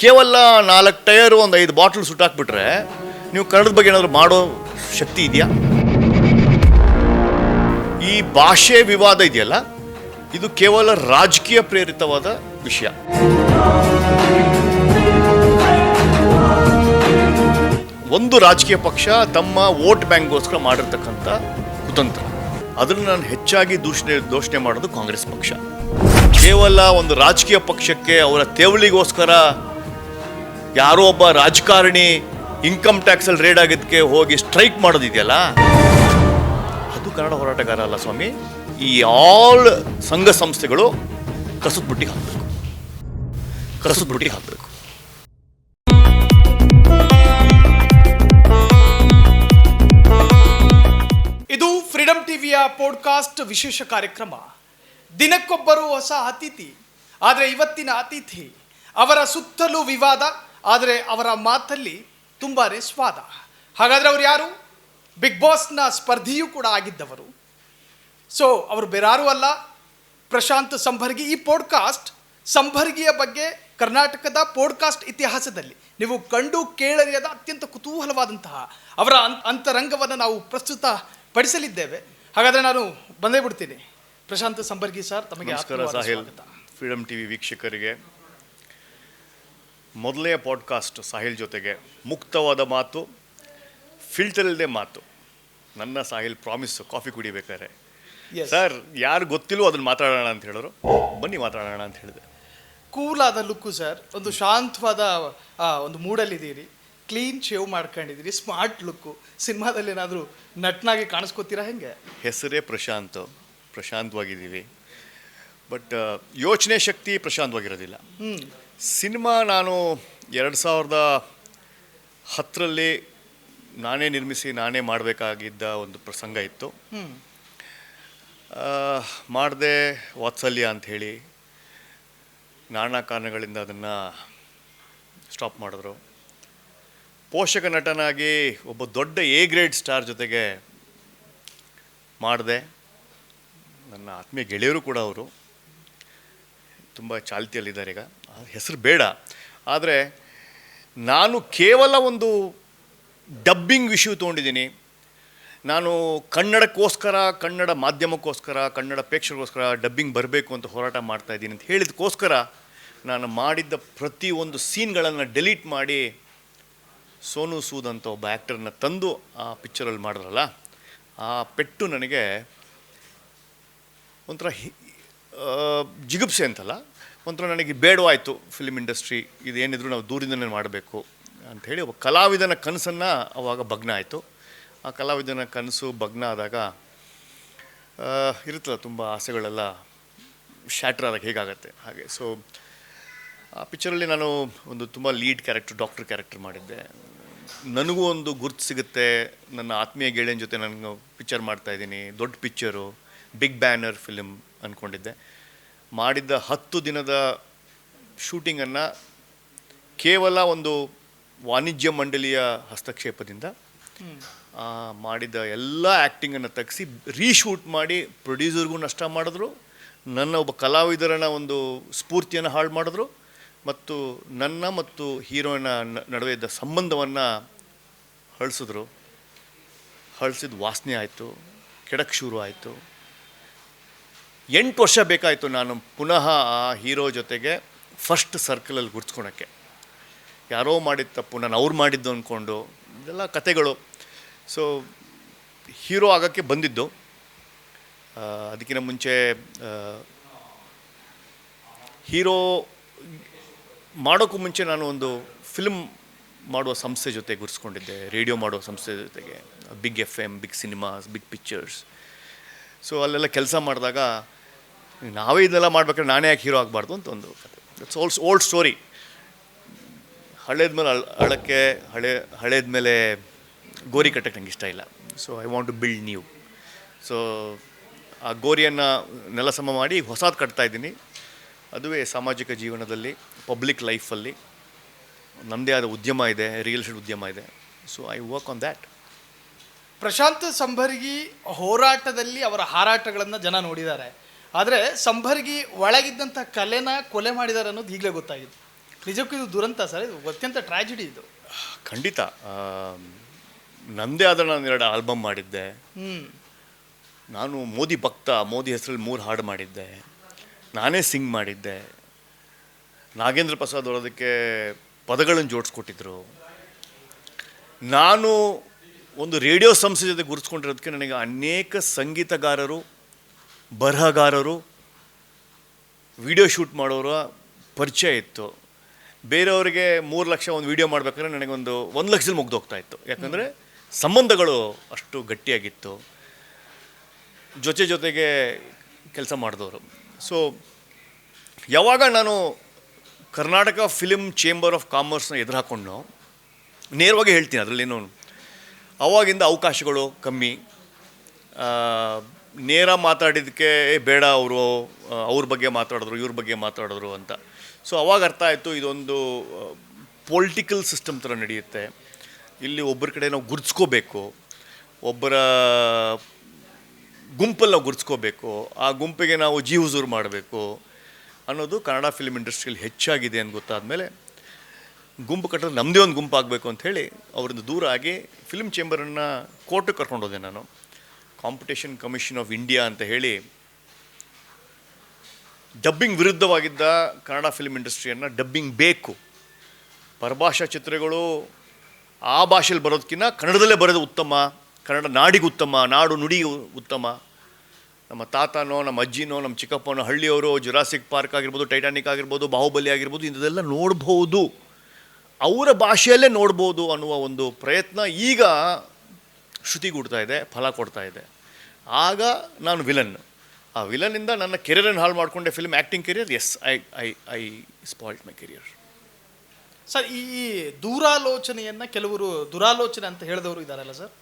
ಕೇವಲ 4 ಟೈರು ಒಂದು 5 ಬಾಟ್ಲ್ ಸುಟ್ಟಾಕ್ಬಿಟ್ರೆ ನೀವು ಕನ್ನಡದ ಬಗ್ಗೆ ಏನಾದರೂ ಮಾಡೋ ಶಕ್ತಿ ಇದೆಯಾ? ಈ ಭಾಷೆ ವಿವಾದ ಇದೆಯಲ್ಲ, ಇದು ಕೇವಲ ರಾಜಕೀಯ ಪ್ರೇರಿತವಾದ ವಿಷಯ. ಒಂದು ರಾಜಕೀಯ ಪಕ್ಷ ತಮ್ಮ ವೋಟ್ ಬ್ಯಾಂಕ್ಗೋಸ್ಕರ ಮಾಡಿರ್ತಕ್ಕಂಥ ಕುತಂತ್ರ. ಅದನ್ನು ನಾನು ಹೆಚ್ಚಾಗಿ ದೂಷಣೆ ಮಾಡೋದು ಕಾಂಗ್ರೆಸ್ ಪಕ್ಷ. ಕೇವಲ ಒಂದು ರಾಜಕೀಯ ಪಕ್ಷಕ್ಕೆ ಅವರ ತೇವಳಿಗೋಸ್ಕರ ಯಾರೋ ಒಬ್ಬ ರಾಜಕಾರಣಿ ಇನ್ಕಮ್ ಟ್ಯಾಕ್ಸಲ್ಲಿ ರೇಡ್ ಆಗಿದ್ದಕ್ಕೆ ಹೋಗಿ ಸ್ಟ್ರೈಕ್ ಮಾಡೋದಿದೆಯಲ್ಲ, ಅದು ಕನ್ನಡ ಹೋರಾಟಗಾರ ಅಲ್ಲ ಸ್ವಾಮಿ. ಈ ಆಲ್ ಸಂಘ ಸಂಸ್ಥೆಗಳು ಕಸದ ಬುಟ್ಟಿಗೆ ಹಾಕಬೇಕು. ಇದು ಫ್ರೀಡಮ್ ಟಿವಿಯ ಪಾಡ್ಕಾಸ್ಟ್ ವಿಶೇಷ ಕಾರ್ಯಕ್ರಮ. ದಿನಕ್ಕೊಬ್ಬರು ಹೊಸ ಅತಿಥಿ. ಆದರೆ ಇವತ್ತಿನ ಅತಿಥಿ, ಅವರ ಸುತ್ತಲೂ ವಿವಾದ, ಆದರೆ ಅವರ ಮಾತಲ್ಲಿ ತುಂಬಾನೇ ಸ್ವಾದ. ಹಾಗಾದರೆ ಅವರು ಯಾರು? ಬಿಗ್ ಬಾಸ್ನ ಸ್ಪರ್ಧಿಯೂ ಕೂಡ ಆಗಿದ್ದವರು. ಸೊ ಅವರು ಬೇರಾರೂ ಅಲ್ಲ, ಪ್ರಶಾಂತ್ ಸಂಭರ್ಗಿ. ಈ ಪಾಡ್ಕಾಸ್ಟ್ ಸಂಭರ್ಗಿಯ ಬಗ್ಗೆ ಕರ್ನಾಟಕದ ಪಾಡ್ಕಾಸ್ಟ್ ಇತಿಹಾಸದಲ್ಲಿ ನೀವು ಕಂಡು ಕೇಳರಿಯದ ಅತ್ಯಂತ ಕುತೂಹಲವಾದಂತಹ ಅವರ ಅಂತರಂಗವನ್ನು ನಾವು ಪ್ರಸ್ತುತ ಪಡಿಸಲಿದ್ದೇವೆ. ಹಾಗಾದರೆ ನಾನು ಬಂದೇ ಬಿಡ್ತೀನಿ. ಪ್ರಶಾಂತ್ ಸಂಭರ್ಗಿ ಸರ್, ತಮಗೆ ನಮಸ್ಕಾರ. ಸಾಹಿಲ್, ಫ್ರೀಡಮ್ ಟಿವಿ ವೀಕ್ಷಕರಿಗೆ ಮೊದಲನೇ ಪಾಡ್ಕಾಸ್ಟ್ ಸಾಹಿಲ್ ಜೊತೆಗೆ ಮುಕ್ತವಾದ ಮಾತು, ಫಿಲ್ಟರ್ ಇಲ್ಲದೆ ಮಾತು. ನನ್ನ ಸಾಹಿಲ್ ಪ್ರಾಮಿಸ್ಸು ಕಾಫಿ ಕುಡಿಬೇಕಾದ್ರೆ, ಸರ್ ಯಾರು ಗೊತ್ತಿಲ್ಲೋ ಅದನ್ನು ಮಾತಾಡೋಣ ಅಂತ ಹೇಳಿದ್ರು. ಬನ್ನಿ ಮಾತಾಡೋಣ ಅಂತ ಹೇಳಿದೆ. ಕೂಲ್ ಆದ ಲುಕ್ಕು ಸರ್, ಒಂದು ಶಾಂತವಾದ ಒಂದು ಮೂಡಲ್ಲಿದ್ದೀರಿ, ಕ್ಲೀನ್ ಶೇವ್ ಮಾಡ್ಕೊಂಡಿದ್ದೀರಿ, ಸ್ಮಾರ್ಟ್ ಲುಕ್ಕು. ಸಿನಿಮಾದಲ್ಲಿ ಏನಾದರೂ ನಟನಾಗಿ ಕಾಣಿಸ್ಕೋತೀರಾ ಹೆಂಗೆ? ಹೆಸರೇ ಪ್ರಶಾಂತವಾಗಿದ್ದೀವಿ, ಬಟ್ ಯೋಚನೆ ಶಕ್ತಿ ಪ್ರಶಾಂತವಾಗಿರೋದಿಲ್ಲ. ಸಿನಿಮಾ ನಾನು 2010ರಲ್ಲಿ ನಾನೇ ನಿರ್ಮಿಸಿ ನಾನೇ ಮಾಡಬೇಕಾಗಿದ್ದ ಒಂದು ಪ್ರಸಂಗ ಇತ್ತು. ಮಾಡಿದೆ ವಾತ್ಸಲ್ಯ ಅಂಥೇಳಿ. ನಾನಾ ಕಾರಣಗಳಿಂದ ಅದನ್ನು ಸ್ಟಾಪ್ ಮಾಡಿದ್ರು. ಪೋಷಕ ನಟನಾಗಿ ಒಬ್ಬ ದೊಡ್ಡ ಎ ಗ್ರೇಡ್ ಸ್ಟಾರ್ ಜೊತೆಗೆ ಮಾಡಿದೆ. ನನ್ನ ಆತ್ಮೀಯ ಗೆಳೆಯರು ಕೂಡ ಅವರು ತುಂಬ ಚಾಲ್ತಿಯಲ್ಲಿದ್ದಾರೆ. ಈಗ ಹೆಸರು ಬೇಡ, ಆದರೆ ನಾನು ಕೇವಲ ಒಂದು ಡಬ್ಬಿಂಗ್ ವಿಷಯ ತೊಗೊಂಡಿದ್ದೀನಿ. ನಾನು ಕನ್ನಡಕ್ಕೋಸ್ಕರ, ಕನ್ನಡ ಮಾಧ್ಯಮಕ್ಕೋಸ್ಕರ, ಕನ್ನಡ ಪ್ರೇಕ್ಷಕರಿಗೋಸ್ಕರ ಡಬ್ಬಿಂಗ್ ಬರಬೇಕು ಅಂತ ಹೋರಾಟ ಮಾಡ್ತಾಯಿದ್ದೀನಿ ಅಂತ ಹೇಳಿದಕ್ಕೋಸ್ಕರ ನಾನು ಮಾಡಿದ್ದ ಪ್ರತಿಯೊಂದು ಸೀನ್ಗಳನ್ನು ಡೆಲೀಟ್ ಮಾಡಿ ಸೋನು ಸೂದ್ ಅಂತ ಒಬ್ಬ ಆ್ಯಕ್ಟರ್ನ ತಂದು ಆ ಪಿಕ್ಚರಲ್ಲಿ ಮಾಡಿದ್ರಲ್ಲ, ಆ ಪೆಟ್ಟು ನನಗೆ ಒಂಥರ ಜಿಗುಪ್ಸೆ ಅಂತಲ್ಲ, ಒಂಥರ ನನಗೆ ಬೇಡವಾಯಿತು. ಫಿಲ್ಮ್ ಇಂಡಸ್ಟ್ರಿ ಇದೇನಿದ್ರು ನಾವು ದೂರದಿಂದನೇ ಮಾಡಬೇಕು ಅಂಥೇಳಿ ಒಬ್ಬ ಕಲಾವಿದನ ಕನಸನ್ನು ಅವಾಗ ಭಗ್ನ ಆಯಿತು. ಆ ಕಲಾವಿದನ ಕನಸು ಭಗ್ನ ಆದಾಗ ಇರುತ್ತಲ್ಲ, ತುಂಬ ಆಸೆಗಳೆಲ್ಲ ಶ್ಯಾಟ್ರ್ ಆದಾಗ ಹೇಗಾಗತ್ತೆ ಹಾಗೆ. ಸೊ ಆ ಪಿಕ್ಚರಲ್ಲಿ ನಾನು ಒಂದು ತುಂಬ ಲೀಡ್ ಕ್ಯಾರೆಕ್ಟರ್, ಡಾಕ್ಟರ್ ಕ್ಯಾರೆಕ್ಟರ್ ಮಾಡಿದ್ದೆ. ನನಗೂ ಒಂದು ಗುರ್ತು ಸಿಗುತ್ತೆ. ನನ್ನ ಆತ್ಮೀಯ ಗೆಳೆಯನ ಜೊತೆ ನಾನು ಪಿಕ್ಚರ್ ಮಾಡ್ತಾಯಿದ್ದೀನಿ, ದೊಡ್ಡ ಪಿಕ್ಚರು, ಬಿಗ್ ಬ್ಯಾನರ್ ಫಿಲ್ಮ್ ಅಂದ್ಕೊಂಡಿದ್ದೆ. ಮಾಡಿದ್ದ 10 ದಿನದ ಶೂಟಿಂಗನ್ನು ಕೇವಲ ಒಂದು ವಾಣಿಜ್ಯ ಮಂಡಳಿಯ ಹಸ್ತಕ್ಷೇಪದಿಂದ ಮಾಡಿದ ಎಲ್ಲ ಆ್ಯಕ್ಟಿಂಗನ್ನು ತೆಗೆಸಿ ರೀಶೂಟ್ ಮಾಡಿ ಪ್ರೊಡ್ಯೂಸರ್ಗೂ ನಷ್ಟ ಮಾಡಿದ್ರು, ನನ್ನ ಒಬ್ಬ ಕಲಾವಿದರನ ಒಂದು ಸ್ಫೂರ್ತಿಯನ್ನು ಹಾಳು ಮಾಡಿದ್ರು, ಮತ್ತು ನನ್ನ ಮತ್ತು ಹೀರೋಯಿನ ನಡುವೆ ಇದ್ದ ಸಂಬಂಧವನ್ನು ಹಳಿಸಿದ ವಾಸನೆ ಆಯಿತು, ಕೆಡಕ್ಕೆ ಶುರು ಆಯಿತು. 8 ವರ್ಷ ಬೇಕಾಯಿತು ನಾನು ಪುನಃ ಆ ಹೀರೋ ಜೊತೆಗೆ ಫಸ್ಟ್ ಸರ್ಕಲಲ್ಲಿ ಗುರ್ಸ್ಕೊಳಕ್ಕೆ. ಯಾರೋ ಮಾಡಿದ ತಪ್ಪು ನಾನು ಅವ್ರು ಮಾಡಿದ್ದು ಅಂದ್ಕೊಂಡು ಇದೆಲ್ಲ ಕತೆಗಳು. ಸೊ ಹೀರೋ ಆಗೋಕ್ಕೆ ಬಂದಿದ್ದು. ಅದಕ್ಕಿಂತ ಮುಂಚೆ ಹೀರೋ ಮಾಡೋಕ್ಕೂ ಮುಂಚೆ ನಾನು ಒಂದು ಫಿಲ್ಮ್ ಮಾಡುವ ಸಂಸ್ಥೆ ಜೊತೆ ಗುರ್ಸ್ಕೊಂಡಿದ್ದೆ, ರೇಡಿಯೋ ಮಾಡುವ ಸಂಸ್ಥೆ ಜೊತೆಗೆ, big FM, big cinemas, big pictures. So ಅಲ್ಲೆಲ್ಲ ಕೆಲಸ ಮಾಡಿದಾಗ ನಾವೇ ಇದೆಲ್ಲ ಮಾಡ್ಬೇಕಾದ್ರೆ ನಾನೇ ಯಾಕೆ ಹೀರೋ ಆಗಬಾರ್ದು ಅಂತ ಒಂದು ಕತೆ. It's old story. ಹಳೇದ್ಮೇಲೆ ಹಳೇದ್ಮೇಲೆ ಗೋರಿ ಕಟ್ಟಕ್ಕೆ ನಂಗೆ ಇಷ್ಟ ಇಲ್ಲ. So I want to build new. ಸೊ ಆ ಗೋರಿಯನ್ನು ನೆಲಸಮ ಮಾಡಿ ಹೊಸದು ಕಟ್ತಾಯಿದ್ದೀನಿ. ಅದುವೇ ಸಾಮಾಜಿಕ ಜೀವನದಲ್ಲಿ, ಪಬ್ಲಿಕ್ ಲೈಫಲ್ಲಿ ನಮ್ಮದೇ ಆದ ಉದ್ಯಮ ಇದೆ, ರಿಯಲ್ ಎಸ್ಟೇಟ್ ಉದ್ಯಮ ಇದೆ. So I work on that. Prashant Sambargi ಹೋರಾಟದಲ್ಲಿ ಅವರ ಹಾರಾಟಗಳನ್ನು ಜನ ನೋಡಿದ್ದಾರೆ. ಆದರೆ ಸಂಭರ್ಗಿ ಒಳಗಿದ್ದಂಥ ಕಲೆನ ಕೊಲೆ ಮಾಡಿದ್ದಾರೆ ಅನ್ನೋದು ಈಗಲೇ ಗೊತ್ತಾಗಿದೆ. ನಿಜಕ್ಕೂ ಇದು ದುರಂತ ಸರ್, ಇದು ಅತ್ಯಂತ ಟ್ರಾಜಿಡಿ ಇದು. ಖಂಡಿತ. ನನ್ನದೇ ಆದ ನಾನು 2 ಆಲ್ಬಮ್ ಮಾಡಿದ್ದೆ. ನಾನು ಮೋದಿ ಭಕ್ತ, ಮೋದಿ ಹೆಸರಲ್ಲಿ 3 ಹಾಡು ಮಾಡಿದ್ದೆ, ನಾನೇ ಸಿಂಗ್ ಮಾಡಿದ್ದೆ. ನಾಗೇಂದ್ರ ಪ್ರಸಾದ್ ಅವರು ಅದಕ್ಕೆ ಪದಗಳನ್ನು ಜೋಡಿಸ್ಕೊಟ್ಟಿದ್ರು. ನಾನು ಒಂದು ರೇಡಿಯೋ ಸಂಸ್ಥೆ ಜೊತೆ ಗುರುತಿಸ್ಕೊಂಡಿರೋದಕ್ಕೆ ನನಗೆ ಅನೇಕ ಸಂಗೀತಗಾರರು, ಬರಹಗಾರರು, ವಿಡಿಯೋ ಶೂಟ್ ಮಾಡೋರ ಪರಿಚಯ ಇತ್ತು. ಬೇರೆಯವರಿಗೆ 3 ಲಕ್ಷ ಒಂದು ವಿಡಿಯೋ ಮಾಡಬೇಕಾದ್ರೆ ನನಗೆ 1 ಲಕ್ಷದಲ್ಲಿ ಮುಗ್ದೋಗ್ತಾ ಇತ್ತು. ಯಾಕಂದರೆ ಸಂಬಂಧಗಳು ಅಷ್ಟು ಗಟ್ಟಿಯಾಗಿತ್ತು, ಜೊತೆಗೆ ಕೆಲಸ ಮಾಡಿದವರು. ಸೊ ಯಾವಾಗ ನಾನು ಕರ್ನಾಟಕ ಫಿಲ್ಮ್ ಚೇಂಬರ್ ಆಫ್ ಕಾಮರ್ಸ್ನ ಎದುರು ಹಾಕ್ಕೊಂಡು ನೇರವಾಗಿ ಹೇಳ್ತೀನಿ, ಅದರಲ್ಲೇನು ಅವಾಗಿಂದ ಅವಕಾಶಗಳು ಕಮ್ಮಿ, ನೇರ ಮಾತಾಡಿದ್ದಕ್ಕೆ ಬೇಡ, ಅವ್ರ ಬಗ್ಗೆ ಮಾತಾಡಿದ್ರು, ಇವ್ರ ಬಗ್ಗೆ ಮಾತಾಡಿದ್ರು ಅಂತ. ಸೊ ಅವಾಗ ಅರ್ಥ ಆಯಿತು, ಇದೊಂದು ಪೊಲಿಟಿಕಲ್ ಸಿಸ್ಟಮ್ ಥರ ನಡೆಯುತ್ತೆ. ಇಲ್ಲಿ ಒಬ್ಬರ ಕಡೆ ನಾವು ಗುರ್ತಿಸ್ಕೋಬೇಕು, ಒಬ್ಬರ ಗುಂಪಲ್ಲಿ ನಾವು ಗುರ್ತಿಸ್ಕೋಬೇಕು, ಆ ಗುಂಪಿಗೆ ನಾವು ಹುಜೂರು ಮಾಡಬೇಕು ಅನ್ನೋದು ಕನ್ನಡ ಫಿಲ್ಮ್ ಇಂಡಸ್ಟ್ರಿಯಲ್ಲಿ ಹೆಚ್ಚಾಗಿದೆ ಅಂತ ಗೊತ್ತಾದಮೇಲೆ ಗುಂಪು ಕಟ್ಟೋದು ನಮ್ಮದೇ ಒಂದು ಗುಂಪು ಆಗಬೇಕು ಅಂಥೇಳಿ ಅವರಿಂದ ದೂರ ಆಗಿ ಫಿಲ್ಮ್ ಚೇಂಬರನ್ನು ಕೋರ್ಟಿಗೆ ಕರ್ಕೊಂಡು ಹೋದೆ. ನಾನು ಕಾಂಪಿಟೇಷನ್ ಕಮಿಷನ್ ಆಫ್ ಇಂಡಿಯಾ ಅಂತ ಹೇಳಿ ಡಬ್ಬಿಂಗ್ ವಿರುದ್ಧವಾಗಿದ್ದ ಕನ್ನಡ ಫಿಲ್ಮ್ ಇಂಡಸ್ಟ್ರಿಯನ್ನು ಡಬ್ಬಿಂಗ್ ಬೇಕು, ಪರಭಾಷಾ ಚಿತ್ರಗಳು ಆ ಭಾಷೆಯಲ್ಲಿ ಬರೋದಕ್ಕಿಂತ ಕನ್ನಡದಲ್ಲೇ ಬರೋದು ಉತ್ತಮ, ಕನ್ನಡ ನಾಡಿಗೆ ಉತ್ತಮ, ನಾಡು ನುಡಿಗೆ ಉತ್ತಮ. ನಮ್ಮ ತಾತನೋ, ನಮ್ಮ ಅಜ್ಜಿನೋ, ನಮ್ಮ ಚಿಕ್ಕಪ್ಪನೋ, ಹಳ್ಳಿಯವರು ಜುರಾಸಿಕ್ ಪಾರ್ಕ್ ಆಗಿರ್ಬೋದು, ಟೈಟಾನಿಕ್ ಆಗಿರ್ಬೋದು, ಬಾಹುಬಲಿ ಆಗಿರ್ಬೋದು, ಇಂಥದ್ದೆಲ್ಲ ನೋಡ್ಬೋದು, ಅವರ ಭಾಷೆಯಲ್ಲೇ ನೋಡ್ಬೋದು ಅನ್ನುವ ಒಂದು ಪ್ರಯತ್ನ ಈಗ ಶ್ರುತಿಗೂಡ್ತಾ ಇದೆ, ಫಲ ಕೊಡ್ತಾ ಇದೆ. ಆಗ ನಾನು ವಿಲನ್, ಆ ವಿಲನ್ನಿಂದ ನನ್ನ ಕೆರಿಯರನ್ನು ಹಾಳು ಮಾಡಿಕೊಂಡೆ. Film acting career, yes, I spoiled my career. Sir, ಈ ದೂರಾಲೋಚನೆಯನ್ನು ಕೆಲವರು ದುರಾಲೋಚನೆ ಅಂತ ಹೇಳಿದವರು ಇದ್ದಾರಲ್ಲ ಸರ್?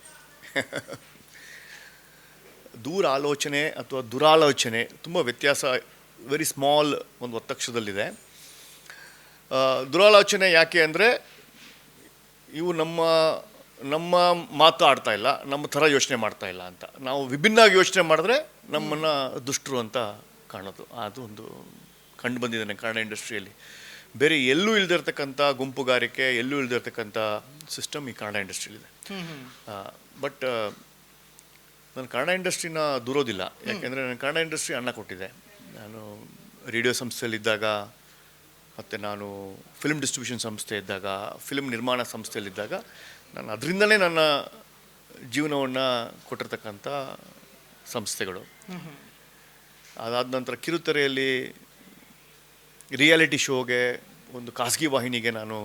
ದೂರಾಲೋಚನೆ ಅಥವಾ ದುರಾಲೋಚನೆ ತುಂಬ ವ್ಯತ್ಯಾಸ, ವೆರಿ ಸ್ಮಾಲ್, ಒಂದು ಒತ್ತಕ್ಷರದಲ್ಲಿದೆ. ದುರಾಲೋಚನೆ ಯಾಕೆ ಅಂದರೆ ಇವು ನಮ್ಮ ಮಾತು ಆಡ್ತಾ ಇಲ್ಲ, ನಮ್ಮ ಥರ ಯೋಚನೆ ಮಾಡ್ತಾ ಇಲ್ಲ ಅಂತ. ನಾವು ವಿಭಿನ್ನವಾಗಿ ಯೋಚನೆ ಮಾಡಿದ್ರೆ ನಮ್ಮನ್ನು ದುಷ್ಟರು ಅಂತ ಕಾಣೋದು, ಅದು ಒಂದು ಕಂಡು ಬಂದಿದೆ ಕನ್ನಡ ಇಂಡಸ್ಟ್ರಿಯಲ್ಲಿ. ಬೇರೆ ಎಲ್ಲೂ ಇಲ್ದಿರ್ತಕ್ಕಂಥ ಗುಂಪುಗಾರಿಕೆ, ಎಲ್ಲೂ ಇಲ್ದಿರ್ತಕ್ಕಂಥ ಸಿಸ್ಟಮ್ ಈ ಕನ್ನಡ ಇಂಡಸ್ಟ್ರಿಯಲ್ಲಿದೆ. ಬಟ್ ನಾನು ಕನ್ನಡ ಇಂಡಸ್ಟ್ರಿನ ದೂರೋದಿಲ್ಲ, ಯಾಕೆಂದರೆ ನಾನು ಕನ್ನಡ ಇಂಡಸ್ಟ್ರಿ ಅನ್ನ ಕೊಟ್ಟಿದೆ. ನಾನು ರೇಡಿಯೋ ಸಂಸ್ಥೆಯಲ್ಲಿದ್ದಾಗ, ಮತ್ತು ನಾನು ಫಿಲ್ಮ್ ಡಿಸ್ಟ್ರಿಬ್ಯೂಷನ್ ಸಂಸ್ಥೆ ಇದ್ದಾಗ, ಫಿಲ್ಮ್ ನಿರ್ಮಾಣ ಸಂಸ್ಥೆಯಲ್ಲಿದ್ದಾಗ ನಾನು ಅದರಿಂದಲೇ ನನ್ನ ಜೀವನವನ್ನು ಕೊಟ್ಟಿರ್ತಕ್ಕಂಥ ಸಂಸ್ಥೆಗಳು. ಅದಾದ ನಂತರ ಕಿರುತೆರೆಯಲ್ಲಿ ರಿಯಾಲಿಟಿ ಶೋಗೆ, ಒಂದು ಖಾಸಗಿ ವಾಹಿನಿಗೆ ನಾನು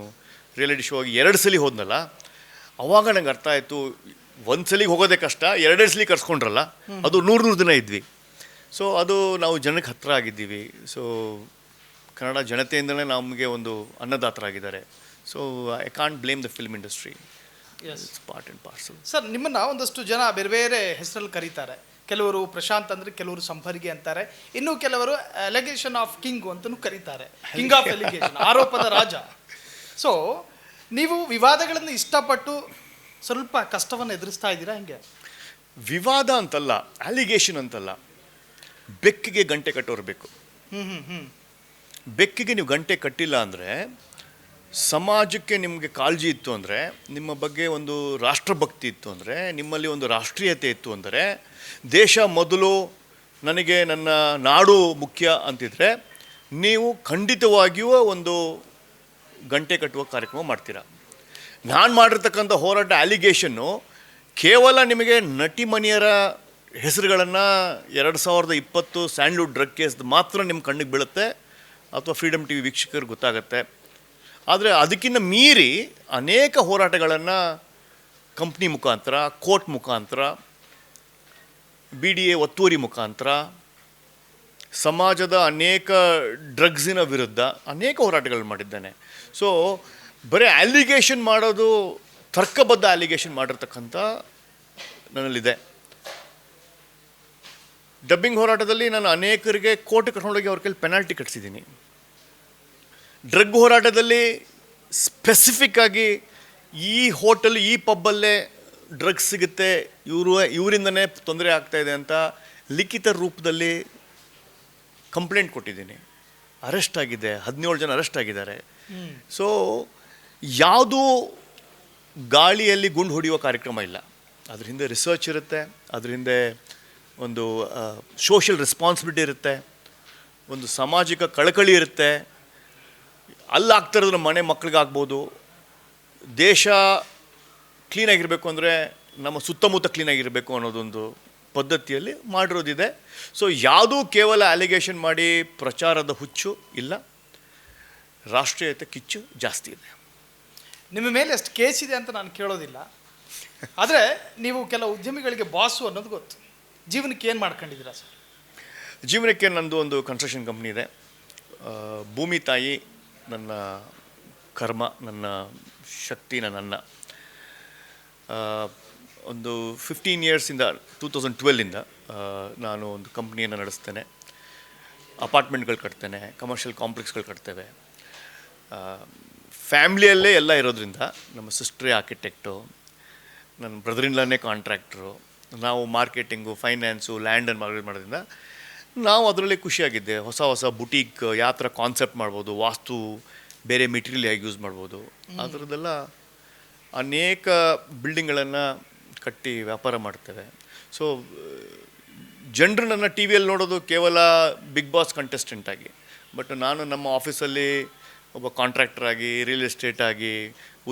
ರಿಯಾಲಿಟಿ ಶೋಗೆ 2 ಸಲ ಹೋದ್ನಲ್ಲ, ಅವಾಗ ನಂಗೆ ಅರ್ಥ ಆಯಿತು, 1 ಸಲಿಗೆ ಹೋಗೋದೇ ಕಷ್ಟ, 2 ಸಲ ಕರ್ಸ್ಕೊಂಡ್ರಲ್ಲ, ಅದು 100 ದಿನ ಇದ್ವಿ. ಸೊ ಅದು ನಾವು ಜನಕ್ಕೆ ಹತ್ತಿರ ಆಗಿದ್ದೀವಿ. ಸೊ ಕನ್ನಡ ಜನತೆಯಿಂದಲೇ ನಮಗೆ ಒಂದು ಅನ್ನದಾತರಾಗಿದ್ದಾರೆ. So I can't blame the film industry, it's part and parcel. Sir, ನಿಮ್ಮನ್ನು ಒಂದಷ್ಟು ಜನ ಬೇರೆ ಬೇರೆ ಹೆಸರಲ್ಲಿ ಕರೀತಾರೆ. ಕೆಲವರು ಪ್ರಶಾಂತ್ ಅಂದರೆ, ಕೆಲವರು ಸಂಪರ್ಗಿ ಅಂತಾರೆ, ಇನ್ನು ಕೆಲವರು ಅಲಿಗೇಷನ್ ಆಫ್ ಕಿಂಗ್ ಅಂತಲೂ ಕರೀತಾರೆ, ಕಿಂಗ್ ಆಫ್ ಅಲಿಗೇಷನ್, ಆರೋಪದ ರಾಜ. ಸೊ ನೀವು ವಿವಾದಗಳನ್ನು ಇಷ್ಟಪಟ್ಟು ಸ್ವಲ್ಪ ಕಷ್ಟವನ್ನು ಎದುರಿಸ್ತಾ ಇದ್ದೀರಾ ಹೆಂಗೆ? ವಿವಾದ ಅಂತಲ್ಲ, ಅಲಿಗೇಷನ್ ಅಂತಲ್ಲ, ಬೆಕ್ಕಿಗೆ ಗಂಟೆ ಕಟ್ಟೋರು ಬೇಕು. ಬೆಕ್ಕಿಗೆ ನೀವು ಗಂಟೆ ಕಟ್ಟಿಲ್ಲ ಅಂದರೆ, ಸಮಾಜಕ್ಕೆ ನಿಮಗೆ ಕಾಳಜಿ ಇತ್ತು ಅಂದರೆ, ನಿಮ್ಮ ಬಗ್ಗೆ ಒಂದು ರಾಷ್ಟ್ರಭಕ್ತಿ ಇತ್ತು ಅಂದರೆ, ನಿಮ್ಮಲ್ಲಿ ಒಂದು ರಾಷ್ಟ್ರೀಯತೆ ಇತ್ತು ಅಂದರೆ, ದೇಶ ಮೊದಲು, ನನಗೆ ನನ್ನ ನಾಡು ಮುಖ್ಯ ಅಂತಿದ್ರೆ, ನೀವು ಖಂಡಿತವಾಗಿಯೂ ಒಂದು ಗಂಟೆ ಕಟ್ಟುವ ಕಾರ್ಯಕ್ರಮ ಮಾಡ್ತೀರಾ. ನಾನು ಮಾಡಿರ್ತಕ್ಕಂಥ ಹೋರಾಟ ಅಲಿಗೇಷನ್ನು ಕೇವಲ ನಿಮಗೆ ನಟಿಮಣಿಯರ ಹೆಸರುಗಳನ್ನು 2020 ಸ್ಯಾಂಡ್ಲ್ವುಡ್ ಡ್ರಗ್ ಕೇಸ್ ಮಾತ್ರ ನಿಮ್ಮ ಕಣ್ಣಿಗೆ ಬೀಳುತ್ತೆ, ಅಥವಾ ಫ್ರೀಡಮ್ ಟಿ ವಿ ವೀಕ್ಷಕರಿಗೆ ಗೊತ್ತಾಗುತ್ತೆ. ಆದರೆ ಅದಕ್ಕಿಂತ ಮೀರಿ ಅನೇಕ ಹೋರಾಟಗಳನ್ನು ಕಂಪ್ನಿ ಮುಖಾಂತರ, ಕೋರ್ಟ್ ಮುಖಾಂತರ, BDA ಒತ್ತುವರಿ ಮುಖಾಂತರ, ಸಮಾಜದ ಅನೇಕ ಡ್ರಗ್ಸಿನ ವಿರುದ್ಧ ಅನೇಕ ಹೋರಾಟಗಳು ಮಾಡಿದ್ದಾನೆ. ಸೊ ಬರೀ ಅಲಿಗೇಷನ್ ಮಾಡೋದು, ತರ್ಕಬದ್ಧ ಅಲಿಗೇಷನ್ ಮಾಡಿರ್ತಕ್ಕಂಥ ನನ್ನಲ್ಲಿದೆ. ಡಬ್ಬಿಂಗ್ ಹೋರಾಟದಲ್ಲಿ ನಾನು ಅನೇಕರಿಗೆ ಕೋರ್ಟ್ಗೆ ಕರ್ಕೊಂಡೋಗಿ ಅವ್ರ ಕೈಲಿ ಪೆನಾಲ್ಟಿ ಕಟ್ಟಿಸಿದ್ದೀನಿ. ಡ್ರಗ್ ಹೋರಾಟದಲ್ಲಿ ಸ್ಪೆಸಿಫಿಕ್ ಆಗಿ ಈ ಹೋಟೆಲ್, ಈ ಪಬ್ಬಲ್ಲೇ ಡ್ರಗ್ಸ್ ಸಿಗುತ್ತೆ, ಇವರಿಂದನೇ ತೊಂದರೆ ಆಗ್ತಾಯಿದೆ ಅಂತ ಲಿಖಿತ ರೂಪದಲ್ಲಿ ಕಂಪ್ಲೇಂಟ್ ಕೊಟ್ಟಿದ್ದೀನಿ. ಅರೆಸ್ಟ್ ಆಗಿದೆ, 17 ಜನ ಅರೆಸ್ಟ್ ಆಗಿದ್ದಾರೆ. ಸೊ ಯಾವುದೂ ಗಾಳಿಯಲ್ಲಿ ಗುಂಡು ಹೊಡೆಯುವ ಕಾರ್ಯಕ್ರಮ ಇಲ್ಲ. ಅದ್ರ ಹಿಂದೆ ರಿಸರ್ಚ್ ಇರುತ್ತೆ, ಅದ್ರ ಹಿಂದೆ ಒಂದು ಸೋಷಿಯಲ್ ರೆಸ್ಪಾನ್ಸಿಬಿಲಿಟಿ ಇರುತ್ತೆ, ಒಂದು ಸಾಮಾಜಿಕ ಕಳಕಳಿ ಇರುತ್ತೆ. ಅಲ್ಲಾಗ್ತಿರೋದು ನಮ್ಮ ಮನೆ ಮಕ್ಕಳಿಗಾಗ್ಬೋದು. ದೇಶ ಕ್ಲೀನಾಗಿರಬೇಕು ಅಂದರೆ ನಮ್ಮ ಸುತ್ತಮುತ್ತ ಕ್ಲೀನಾಗಿರಬೇಕು ಅನ್ನೋದೊಂದು ಪದ್ಧತಿಯಲ್ಲಿ ಮಾಡಿರೋದಿದೆ. ಸೊ ಯಾವುದೂ ಕೇವಲ ಅಲಿಗೇಷನ್ ಮಾಡಿ ಪ್ರಚಾರದ ಹುಚ್ಚು ಇಲ್ಲ, ರಾಷ್ಟ್ರೀಯತೆ ಕಿಚ್ಚು ಜಾಸ್ತಿ ಇದೆ. ನಿಮ್ಮ ಮೇಲೆ ಎಷ್ಟು ಕೇಸ್ ಇದೆ ಅಂತ ನಾನು ಕೇಳೋದಿಲ್ಲ, ಆದರೆ ನೀವು ಕೆಲವು ಉದ್ಯಮಿಗಳಿಗೆ ಬಾಸು ಅನ್ನೋದು ಗೊತ್ತು. ಜೀವನಕ್ಕೆ ಏನು ಮಾಡ್ಕೊಂಡಿದ್ದೀರಾ ಸರ್? ಜೀವನಕ್ಕೆ ನಂದು ಒಂದು ಕನ್ಸ್ಟ್ರಕ್ಷನ್ ಕಂಪ್ನಿ ಇದೆ. ಭೂಮಿ ತಾಯಿ ನನ್ನ ಕರ್ಮ, ನನ್ನ ಶಕ್ತಿ, ನನ್ನ ಒಂದು 15 ಇಯರ್ಸಿಂದ 2012ಇಂದ ನಾನು ಒಂದು ಕಂಪ್ನಿಯನ್ನು ನಡೆಸ್ತೇನೆ. ಅಪಾರ್ಟ್ಮೆಂಟ್ಗಳು ಕಟ್ತೇನೆ, ಕಮರ್ಷಿಯಲ್ ಕಾಂಪ್ಲೆಕ್ಸ್ಗಳು ಕಟ್ತೇವೆ. ಫ್ಯಾಮ್ಲಿಯಲ್ಲೇ ಎಲ್ಲ ಇರೋದ್ರಿಂದ ನಮ್ಮ ಸಿಸ್ಟ್ರೇ ಆರ್ಕಿಟೆಕ್ಟು, ನನ್ನ ಬ್ರದರ್-ಇನ್-ಲಾನೇ ಕಾಂಟ್ರಾಕ್ಟ್ರು, ನಾವು ಮಾರ್ಕೆಟಿಂಗು, ಫೈನಾನ್ಸು, ಲ್ಯಾಂಡನ್ನು ಮಾರ್ಕೆಟ್ ಮಾಡೋದ್ರಿಂದ ನಾವು ಅದರಲ್ಲಿ ಖುಷಿಯಾಗಿದ್ದೆ. ಹೊಸ ಹೊಸ ಬುಟೀಕ್ ಯಾವ ಥರ ಕಾನ್ಸೆಪ್ಟ್ ಮಾಡ್ಬೋದು, ವಾಸ್ತು ಬೇರೆ ಮೆಟೀರಿಯಲ್ ಹೇಗೆ ಯೂಸ್ ಮಾಡ್ಬೋದು, ಆ ಥರದ್ದೆಲ್ಲ ಅನೇಕ ಬಿಲ್ಡಿಂಗ್ಗಳನ್ನು ಕಟ್ಟಿ ವ್ಯಾಪಾರ ಮಾಡ್ತೇವೆ. ಸೊ ಜನರು ನನ್ನ ಟಿ ವಿಯಲ್ಲಿ ನೋಡೋದು ಕೇವಲ ಬಿಗ್ ಬಾಸ್ ಕಂಟೆಸ್ಟೆಂಟ್ ಆಗಿ, ಬಟ್ ನಾನು ನಮ್ಮ ಆಫೀಸಲ್ಲಿ ಒಬ್ಬ ಕಾಂಟ್ರಾಕ್ಟರ್ ಆಗಿ, ರಿಯಲ್ ಎಸ್ಟೇಟ್ ಆಗಿ,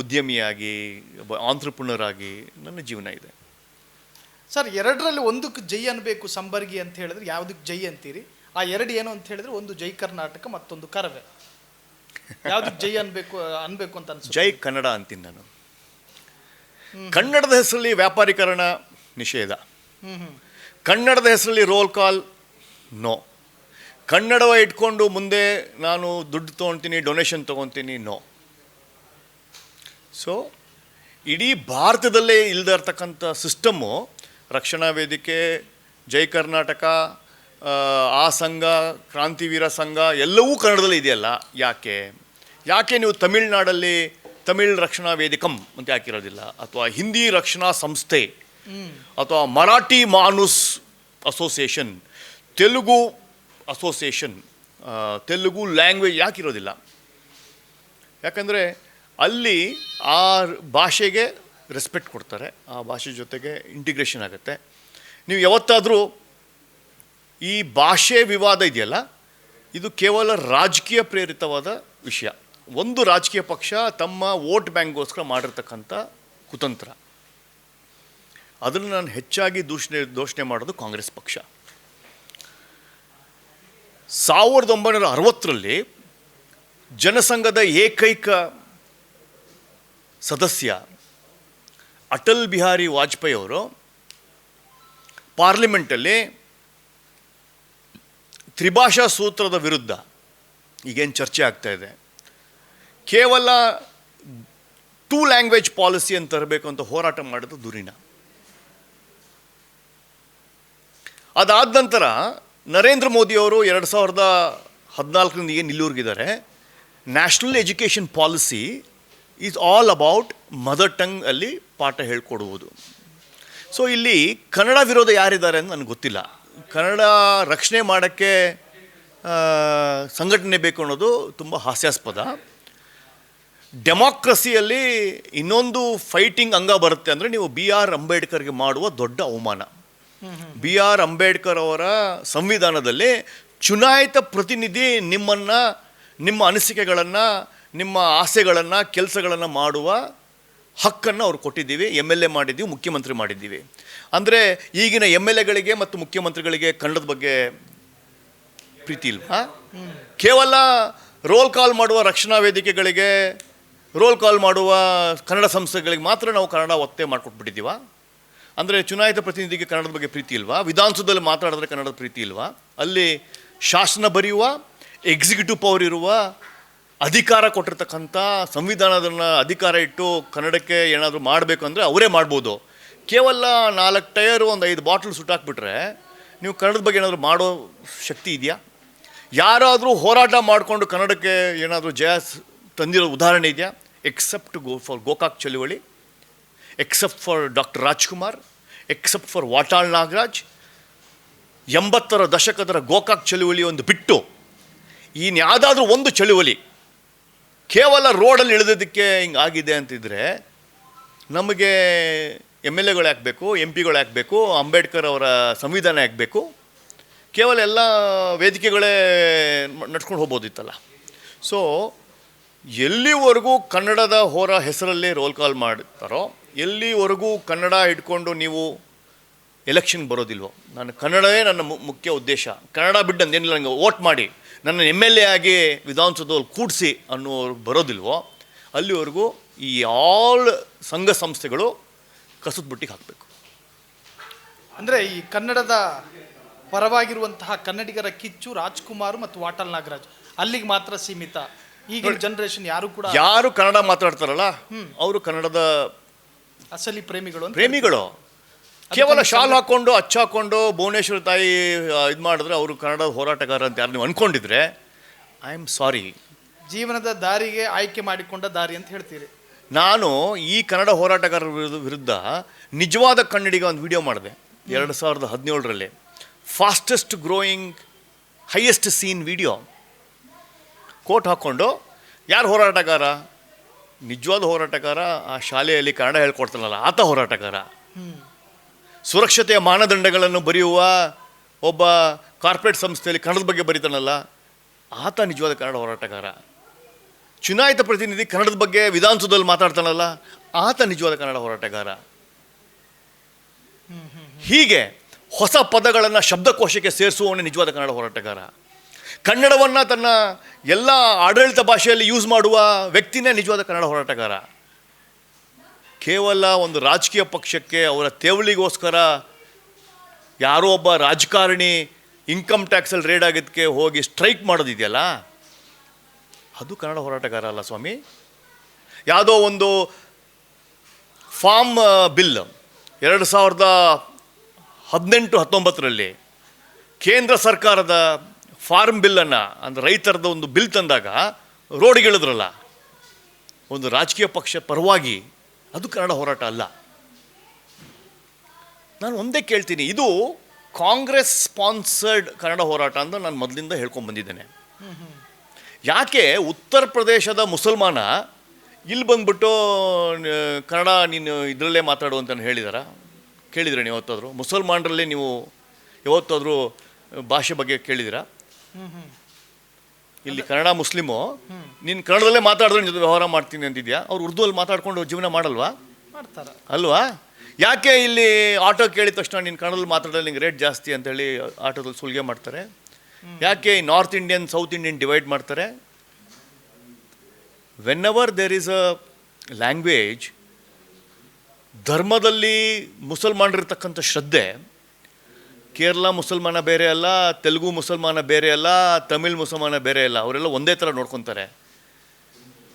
ಉದ್ಯಮಿಯಾಗಿ, ಒಬ್ಬ ಆಂಟ್ರಪ್ರನರ್ ಆಗಿ ನನ್ನ ಜೀವನ ಇದೆ. ಸರ್, ಎರಡರಲ್ಲಿ ಒಂದಕ್ಕೆ ಜೈ ಅನ್ಬೇಕು ಸಂಬರ್ಗಿ ಅಂತ ಹೇಳಿದ್ರೆ ಯಾವುದಕ್ಕೆ ಜೈ ಅಂತೀರಿ? ಆ ಎರಡು ಏನು ಅಂತ ಹೇಳಿದ್ರೆ ಒಂದು ಜೈ ಕರ್ನಾಟಕ, ಮತ್ತೊಂದು ಕರವೇ. ಯಾವುದಕ್ಕೆ ಜೈ ಅನ್ಬೇಕು ಅಂತ ಅನ್ಸುತ್ತೆ? ಜೈ ಕನ್ನಡ ಅಂತೀನಿ ನಾನು. ಕನ್ನಡದ ಹೆಸರಲ್ಲಿ ವ್ಯಾಪಾರೀಕರಣ ನಿಷೇಧ, ಕನ್ನಡದ ಹೆಸರಲ್ಲಿ ರೋಲ್ ಕಾಲ್ ನೋ, ಕನ್ನಡವ ಇಟ್ಕೊಂಡು ಮುಂದೆ ನಾನು ದುಡ್ಡು ತೊಗೊಳ್ತೀನಿ, ಡೊನೇಷನ್ ತೊಗೊತೀನಿ ನೋ. ಸೊ ಇಡೀ ಭಾರತದಲ್ಲೇ ಇಲ್ಲದೆ ಇರ್ತಕ್ಕಂಥ ಸಿಸ್ಟಮ್ಮು, ರಕ್ಷಣಾ ವೇದಿಕೆ, ಜೈ ಕರ್ನಾಟಕ, ಆ ಸಂಘ, ಕ್ರಾಂತಿವೀರ ಸಂಘ ಎಲ್ಲವೂ ಕನ್ನಡದಲ್ಲಿ ಇದೆಯಲ್ಲ. ಯಾಕೆ ನೀವು ತಮಿಳ್ನಾಡಲ್ಲಿ ತಮಿಳ್ ರಕ್ಷಣಾ ವೇದಿಕಂ ಅಂತ ಹಾಕಿರೋದಿಲ್ಲ, ಅಥವಾ ಹಿಂದಿ ರಕ್ಷಣಾ ಸಂಸ್ಥೆ, ಅಥವಾ Marathi Manus association, Telugu association, Telugu language ಯಾಕಿರೋದಿಲ್ಲ? ಯಾಕಂದರೆ ಅಲ್ಲಿ ಆ ಭಾಷೆಗೆ ರೆಸ್ಪೆಕ್ಟ್ ಕೊಡ್ತಾರೆ, ಆ ಭಾಷೆ ಜೊತೆಗೆ ಇಂಟಿಗ್ರೇಷನ್ ಆಗುತ್ತೆ. ನೀವು ಯಾವತ್ತಾದರೂ ಈ ಭಾಷೆ ವಿವಾದ ಇದೆಯಲ್ಲ, ಇದು ಕೇವಲ ರಾಜಕೀಯ ಪ್ರೇರಿತವಾದ ವಿಷಯ. ಒಂದು ರಾಜಕೀಯ ಪಕ್ಷ ತಮ್ಮ ವೋಟ್ ಬ್ಯಾಂಕ್ಗೋಸ್ಕರ ಮಾಡಿರ್ತಕ್ಕಂಥ ಕುತಂತ್ರ. ಅದನ್ನು ನಾನು ಹೆಚ್ಚಾಗಿ ದೂಷಣೆ ಮಾಡೋದು ಕಾಂಗ್ರೆಸ್ ಪಕ್ಷ. 1960ರಲ್ಲಿ ಜನಸಂಘದ ಏಕೈಕ ಸದಸ್ಯ ಅಟಲ್ ಬಿಹಾರಿ ವಾಜಪೇಯಿ ಅವರು ಪಾರ್ಲಿಮೆಂಟಲ್ಲಿ ತ್ರಿಭಾಷಾ ಸೂತ್ರದ ವಿರುದ್ಧ ಈಗೇನು ಚರ್ಚೆ ಆಗ್ತಾ ಇದೆ, ಕೇವಲ 2 ಲ್ಯಾಂಗ್ವೇಜ್ ಪಾಲಿಸಿ ಅಂತ ತರಬೇಕು ಅಂತ ಹೋರಾಟ ಮಾಡಿದ್ದು ದುರಿನ. ಅದಾದ ನಂತರ ನರೇಂದ್ರ ಮೋದಿಯವರು 2014ರಿಂದ ಏನು ನಿಲ್ಲೂರ್ಗಿದ್ದಾರೆ, national education policy is all about mother tongue ಅಲ್ಲಿ ಪಾಠ ಹೇಳ್ಕೊಡುವುದು. ಸೊ ಇಲ್ಲಿ ಕನ್ನಡ ವಿರೋಧ ಯಾರಿದ್ದಾರೆ ಅಂತ ನನಗೆ ಗೊತ್ತಿಲ್ಲ. ಕನ್ನಡ ರಕ್ಷಣೆ ಮಾಡೋಕ್ಕೆ ಸಂಘಟನೆ ಬೇಕು ಅನ್ನೋದು ತುಂಬ ಹಾಸ್ಯಾಸ್ಪದ. ಡೆಮಾಕ್ರಸಿಯಲ್ಲಿ ಇನ್ನೊಂದು ಫೈಟಿಂಗ್ ಅಂಗ ಬರುತ್ತೆ ಅಂದರೆ ನೀವು BR ಅಂಬೇಡ್ಕರ್ಗೆ ಮಾಡುವ ದೊಡ್ಡ ಅವಮಾನ. BR ಅಂಬೇಡ್ಕರ್ ಅವರ ಸಂವಿಧಾನದಲ್ಲಿ ಚುನಾಯಿತ ಪ್ರತಿನಿಧಿ ನಿಮ್ಮ ಅನಿಸಿಕೆಗಳನ್ನು, ನಿಮ್ಮ ಆಸೆಗಳನ್ನು, ಕೆಲಸಗಳನ್ನು ಮಾಡುವ ಹಕ್ಕನ್ನು ಅವ್ರು ಕೊಟ್ಟಿದ್ದೀವಿ. MLA ಮಾಡಿದ್ದೀವಿ, ಮುಖ್ಯಮಂತ್ರಿ ಮಾಡಿದ್ದೀವಿ. ಅಂದರೆ ಈಗಿನ MLAಗಳಿಗೆ ಮತ್ತು ಮುಖ್ಯಮಂತ್ರಿಗಳಿಗೆ ಕನ್ನಡದ ಬಗ್ಗೆ ಪ್ರೀತಿ ಇಲ್ವಾ? ಕೇವಲ ರೋಲ್ ಕಾಲ್ ಮಾಡುವ ರಕ್ಷಣಾ ವೇದಿಕೆಗಳಿಗೆ, ರೋಲ್ ಕಾಲ್ ಮಾಡುವ ಕನ್ನಡ ಸಂಸ್ಥೆಗಳಿಗೆ ಮಾತ್ರ ನಾವು ಕನ್ನಡ ಒತ್ತೆ ಮಾಡಿಕೊಟ್ಬಿಟ್ಟಿದ್ದೀವ? ಅಂದರೆ ಚುನಾಯಿತ ಪ್ರತಿನಿಧಿಗೆ ಕನ್ನಡದ ಬಗ್ಗೆ ಪ್ರೀತಿ ಇಲ್ವಾ? ವಿಧಾನಸೌಧದಲ್ಲಿ ಮಾತಾಡಿದ್ರೆ ಕನ್ನಡದ ಪ್ರೀತಿ ಇಲ್ವಾ? ಅಲ್ಲಿ ಶಾಸನ ಬರೆಯುವ, ಎಕ್ಸಿಕ್ಯೂಟಿವ್ ಪವರ್ ಇರುವ, ಅಧಿಕಾರ ಕೊಟ್ಟಿರ್ತಕ್ಕಂಥ ಸಂವಿಧಾನದನ್ನು ಅಧಿಕಾರ ಇಟ್ಟು ಕನ್ನಡಕ್ಕೆ ಏನಾದರೂ ಮಾಡಬೇಕು ಅಂದರೆ ಅವರೇ ಮಾಡ್ಬೋದು. ಕೇವಲ 4 ಟೈರು, ಒಂದು 5 ಬಾಟ್ಲ್ ಸುಟ್ಟಾಕ್ಬಿಟ್ರೆ ನೀವು ಕನ್ನಡದ ಬಗ್ಗೆ ಏನಾದರೂ ಮಾಡೋ ಶಕ್ತಿ ಇದೆಯಾ? ಯಾರಾದರೂ ಹೋರಾಟ ಮಾಡಿಕೊಂಡು ಕನ್ನಡಕ್ಕೆ ಏನಾದರೂ ಜಯ ತಂದಿರೋ ಉದಾಹರಣೆ ಇದೆಯಾ? ಎಕ್ಸೆಪ್ಟ್ ಫಾರ್ ಗೋಕಾಕ್ ಚಳುವಳಿ, except for doctor Rajkumar, except for Vatal Nagaraj. 80ರ ದಶಕದ ಗೋಕಾಕ್ ಚಳುವಳಿ ಒಂದು ಬಿಟ್ಟು ಇನ್ಯಾವುದಾದ್ರೂ ಒಂದು ಚಳುವಳಿ ಕೇವಲ ರೋಡಲ್ಲಿ ಇಳಿದೋದಕ್ಕೆ ಹಿಂಗಾಗಿದೆ ಅಂತಿದ್ರೆ ನಮಗೆ MLAಗಳು ಯಾಕಬೇಕು, MP ಗಳು ಯಾಕಬೇಕು, ಅಂಬೇಡ್ಕರ್ ಅವರ ಸಂವಿಧಾನ ಯಾಕಬೇಕು? ಕೇವಲ ಎಲ್ಲ ವೇದಿಕೆಗಳೇ ನಡ್ಸ್ಕೊಂಡು ಹೋಗ್ಬೋದಿತ್ತಲ್ಲ. ಸೊ ಎಲ್ಲಿವರೆಗೂ ಕನ್ನಡದ ಹೆಸರಲ್ಲಿ ರೋಲ್ ಕಾಲ್ ಮಾಡ್ತಾರೋ, ಎಲ್ಲಿವರೆಗೂ ಕನ್ನಡ ಇಟ್ಕೊಂಡು ನೀವು ಎಲೆಕ್ಷನ್ ಬರೋದಿಲ್ವೋ, ನಾನು ಕನ್ನಡವೇ ನನ್ನ ಮುಖ್ಯ ಉದ್ದೇಶ, ಕನ್ನಡ ಬಿಟ್ಟಂದೇನಿಲ್ಲ, ನನಗೆ ವೋಟ್ ಮಾಡಿ ನನ್ನ MLA ಆಗಿ ವಿಧಾನಸೌಧದಲ್ಲಿ ಕೂಡಿಸಿ ಅನ್ನೋರು ಬರೋದಿಲ್ವೋ, ಅಲ್ಲಿವರೆಗೂ ಈ ಆಲ್ ಸಂಘ ಸಂಸ್ಥೆಗಳು ಕಸದ ಬುಟ್ಟಿಗೆ ಹಾಕಬೇಕು. ಅಂದರೆ ಈ ಕನ್ನಡದ ಪರವಾಗಿರುವಂತಹ ಕನ್ನಡಿಗರ ಕಿಚ್ಚು ರಾಜ್ಕುಮಾರ್ ಮತ್ತು ವಾಟಾಳ್ ನಾಗರಾಜ್ ಅಲ್ಲಿಗೆ ಮಾತ್ರ ಸೀಮಿತ. ಈಗಿನ ಜನರೇಷನ್ ಯಾರು ಕನ್ನಡ ಮಾತಾಡ್ತಾರಲ್ಲ ಅವರು ಕನ್ನಡದ ಅಸಲಿ ಪ್ರೇಮಿಗಳು. ಕೇವಲ ಶಾಲ್ ಹಾಕ್ಕೊಂಡು ಹಾಕ್ಕೊಂಡು ಭುವನೇಶ್ವರ ತಾಯಿ ಇದು ಮಾಡಿದ್ರೆ ಅವರು ಕನ್ನಡದ ಹೋರಾಟಗಾರ ಅಂತ ಯಾರು ನೀವು ಅಂದ್ಕೊಂಡಿದ್ರೆ ಐ ಆಮ್ ಸಾರಿ. ಜೀವನದ ದಾರಿಗೆ ಆಯ್ಕೆ ಮಾಡಿಕೊಂಡ ದಾರಿ ಅಂತ ಹೇಳ್ತೀರಿ. ನಾನು ಈ ಕನ್ನಡ ಹೋರಾಟಗಾರರ ವಿರುದ್ಧ ನಿಜವಾದ ಕನ್ನಡಿಗ ಒಂದು ವಿಡಿಯೋ ಮಾಡಿದೆ 2017ರಲ್ಲಿ. Fastest growing highest seen video. Coat ಹಾಕ್ಕೊಂಡು ಯಾರು ಹೋರಾಟಗಾರ? ನಿಜವಾದ ಹೋರಾಟಗಾರ ಆ ಶಾಲೆಯಲ್ಲಿ ಕನ್ನಡ ಹೇಳ್ಕೊಡ್ತಾನಲ್ಲ ಆತ ಹೋರಾಟಗಾರ. ಸುರಕ್ಷತೆಯ ಮಾನದಂಡಗಳನ್ನು ಬರೆಯುವ ಒಬ್ಬ ಕಾರ್ಪೊರೇಟ್ ಸಂಸ್ಥೆಯಲ್ಲಿ ಕನ್ನಡದ ಬಗ್ಗೆ ಬರೀತಾನಲ್ಲ ಆತ ನಿಜವಾದ ಕನ್ನಡ ಹೋರಾಟಗಾರ. ಚುನಾಯಿತ ಪ್ರತಿನಿಧಿ ಕನ್ನಡದ ಬಗ್ಗೆ ವಿಧಾನಸೌಧದಲ್ಲಿ ಮಾತಾಡ್ತಾನಲ್ಲ ಆತ ನಿಜವಾದ ಕನ್ನಡ ಹೋರಾಟಗಾರ. ಹೀಗೆ ಹೊಸ ಪದಗಳನ್ನು ಶಬ್ದಕೋಶಕ್ಕೆ ಸೇರಿಸುವವನೇ ನಿಜವಾದ ಕನ್ನಡ ಹೋರಾಟಗಾರ. ಕನ್ನಡವನ್ನು ತನ್ನ ಎಲ್ಲ ಆಡಳಿತ ಭಾಷೆಯಲ್ಲಿ ಯೂಸ್ ಮಾಡುವ ವ್ಯಕ್ತಿನೇ ನಿಜವಾದ ಕನ್ನಡ ಹೋರಾಟಗಾರ. ಕೇವಲ ಒಂದು ರಾಜಕೀಯ ಪಕ್ಷಕ್ಕೆ ಅವರ ತೇವಳಿಗೋಸ್ಕರ ಯಾರೋ ಒಬ್ಬ ರಾಜಕಾರಣಿ ಇನ್ಕಮ್ ಟ್ಯಾಕ್ಸಲ್ಲಿ ರೇಡ್ ಆಗಿದ್ದಕ್ಕೆ ಹೋಗಿ ಸ್ಟ್ರೈಕ್ ಮಾಡೋದಿದೆಯಲ್ಲ ಅದು ಕನ್ನಡ ಹೋರಾಟಗಾರ ಅಲ್ಲ ಸ್ವಾಮಿ. ಯಾವುದೋ ಒಂದು ಫಾರ್ಮ್ ಬಿಲ್ 2018-19ರಲ್ಲಿ ಕೇಂದ್ರ ಸರ್ಕಾರದ ಫಾರ್ಮ್ ಬಿಲ್ಲನ್ನು ಅಂದರೆ ರೈತರದ ಒಂದು ಬಿಲ್ ತಂದಾಗ ರೋಡಿಗಿಳಿದ್ರಲ್ಲ ಒಂದು ರಾಜಕೀಯ ಪಕ್ಷ ಪರವಾಗಿ, ಅದು ಕನ್ನಡ ಹೋರಾಟ ಅಲ್ಲ. ನಾನು ಒಂದೇ ಕೇಳ್ತೀನಿ, ಇದು ಕಾಂಗ್ರೆಸ್ ಸ್ಪಾನ್ಸರ್ಡ್ ಕನ್ನಡ ಹೋರಾಟ ಅಂತ ನಾನು ಮೊದಲಿಂದ ಹೇಳ್ಕೊಂಡು ಬಂದಿದ್ದೇನೆ. ಯಾಕೆ ಉತ್ತರ ಪ್ರದೇಶದ ಮುಸಲ್ಮಾನ ಇಲ್ಲಿ ಬಂದ್ಬಿಟ್ಟು ಕನ್ನಡ ನೀನು ಇದರಲ್ಲೇ ಮಾತಾಡು ಅಂತ ಹೇಳಿದಾರ? ಕೇಳಿದ್ರೆ ನೀವು ಯಾವತ್ತಾದರೂ ಮುಸಲ್ಮಾನರಲ್ಲಿ ನೀವು ಯಾವತ್ತಾದರೂ ಭಾಷೆ ಬಗ್ಗೆ ಕೇಳಿದ್ದೀರಾ? ಇಲ್ಲಿ ಕನ್ನಡ ಮುಸ್ಲಿಮು ನೀನು ಕನ್ನಡದಲ್ಲೇ ಮಾತಾಡಿದ್ರೆ ನಿನ್ನ ಜೊತೆ ವ್ಯವಹಾರ ಮಾಡ್ತೀನಿ ಅಂತಿದ್ಯಾ? ಅವ್ರು ಉರ್ದುವಲ್ಲಿ ಮಾತಾಡ್ಕೊಂಡು ಜೀವನ ಮಾಡಲ್ವಾ? ಮಾಡ್ತಾರೆ ಅಲ್ವಾ? ಯಾಕೆ ಇಲ್ಲಿ ಆಟೋ ಕೇಳಿದ ತಕ್ಷಣ ನೀನು ಕನ್ನಡದಲ್ಲಿ ಮಾತಾಡೋದು ನಿಂಗೆ ರೇಟ್ ಜಾಸ್ತಿ ಅಂತೇಳಿ ಆಟೋದಲ್ಲಿ ಸುಲಿಗೆ ಮಾಡ್ತಾರೆ? ಯಾಕೆ north Indian south Indian divide ಮಾಡ್ತಾರೆ? Whenever there is a language, ಧರ್ಮದಲ್ಲಿ ಮುಸಲ್ಮಾನರಿರ್ತಕ್ಕಂಥ ಶ್ರದ್ಧೆ ಕೇರಳ ಮುಸಲ್ಮಾನ ಬೇರೆ ಅಲ್ಲ, ತೆಲುಗು ಮುಸಲ್ಮಾನ ಬೇರೆ ಅಲ್ಲ, ತಮಿಳ್ ಮುಸಲ್ಮಾನ ಬೇರೆ ಅಲ್ಲ, ಅವರೆಲ್ಲ ಒಂದೇ ಥರ ನೋಡ್ಕೊತಾರೆ.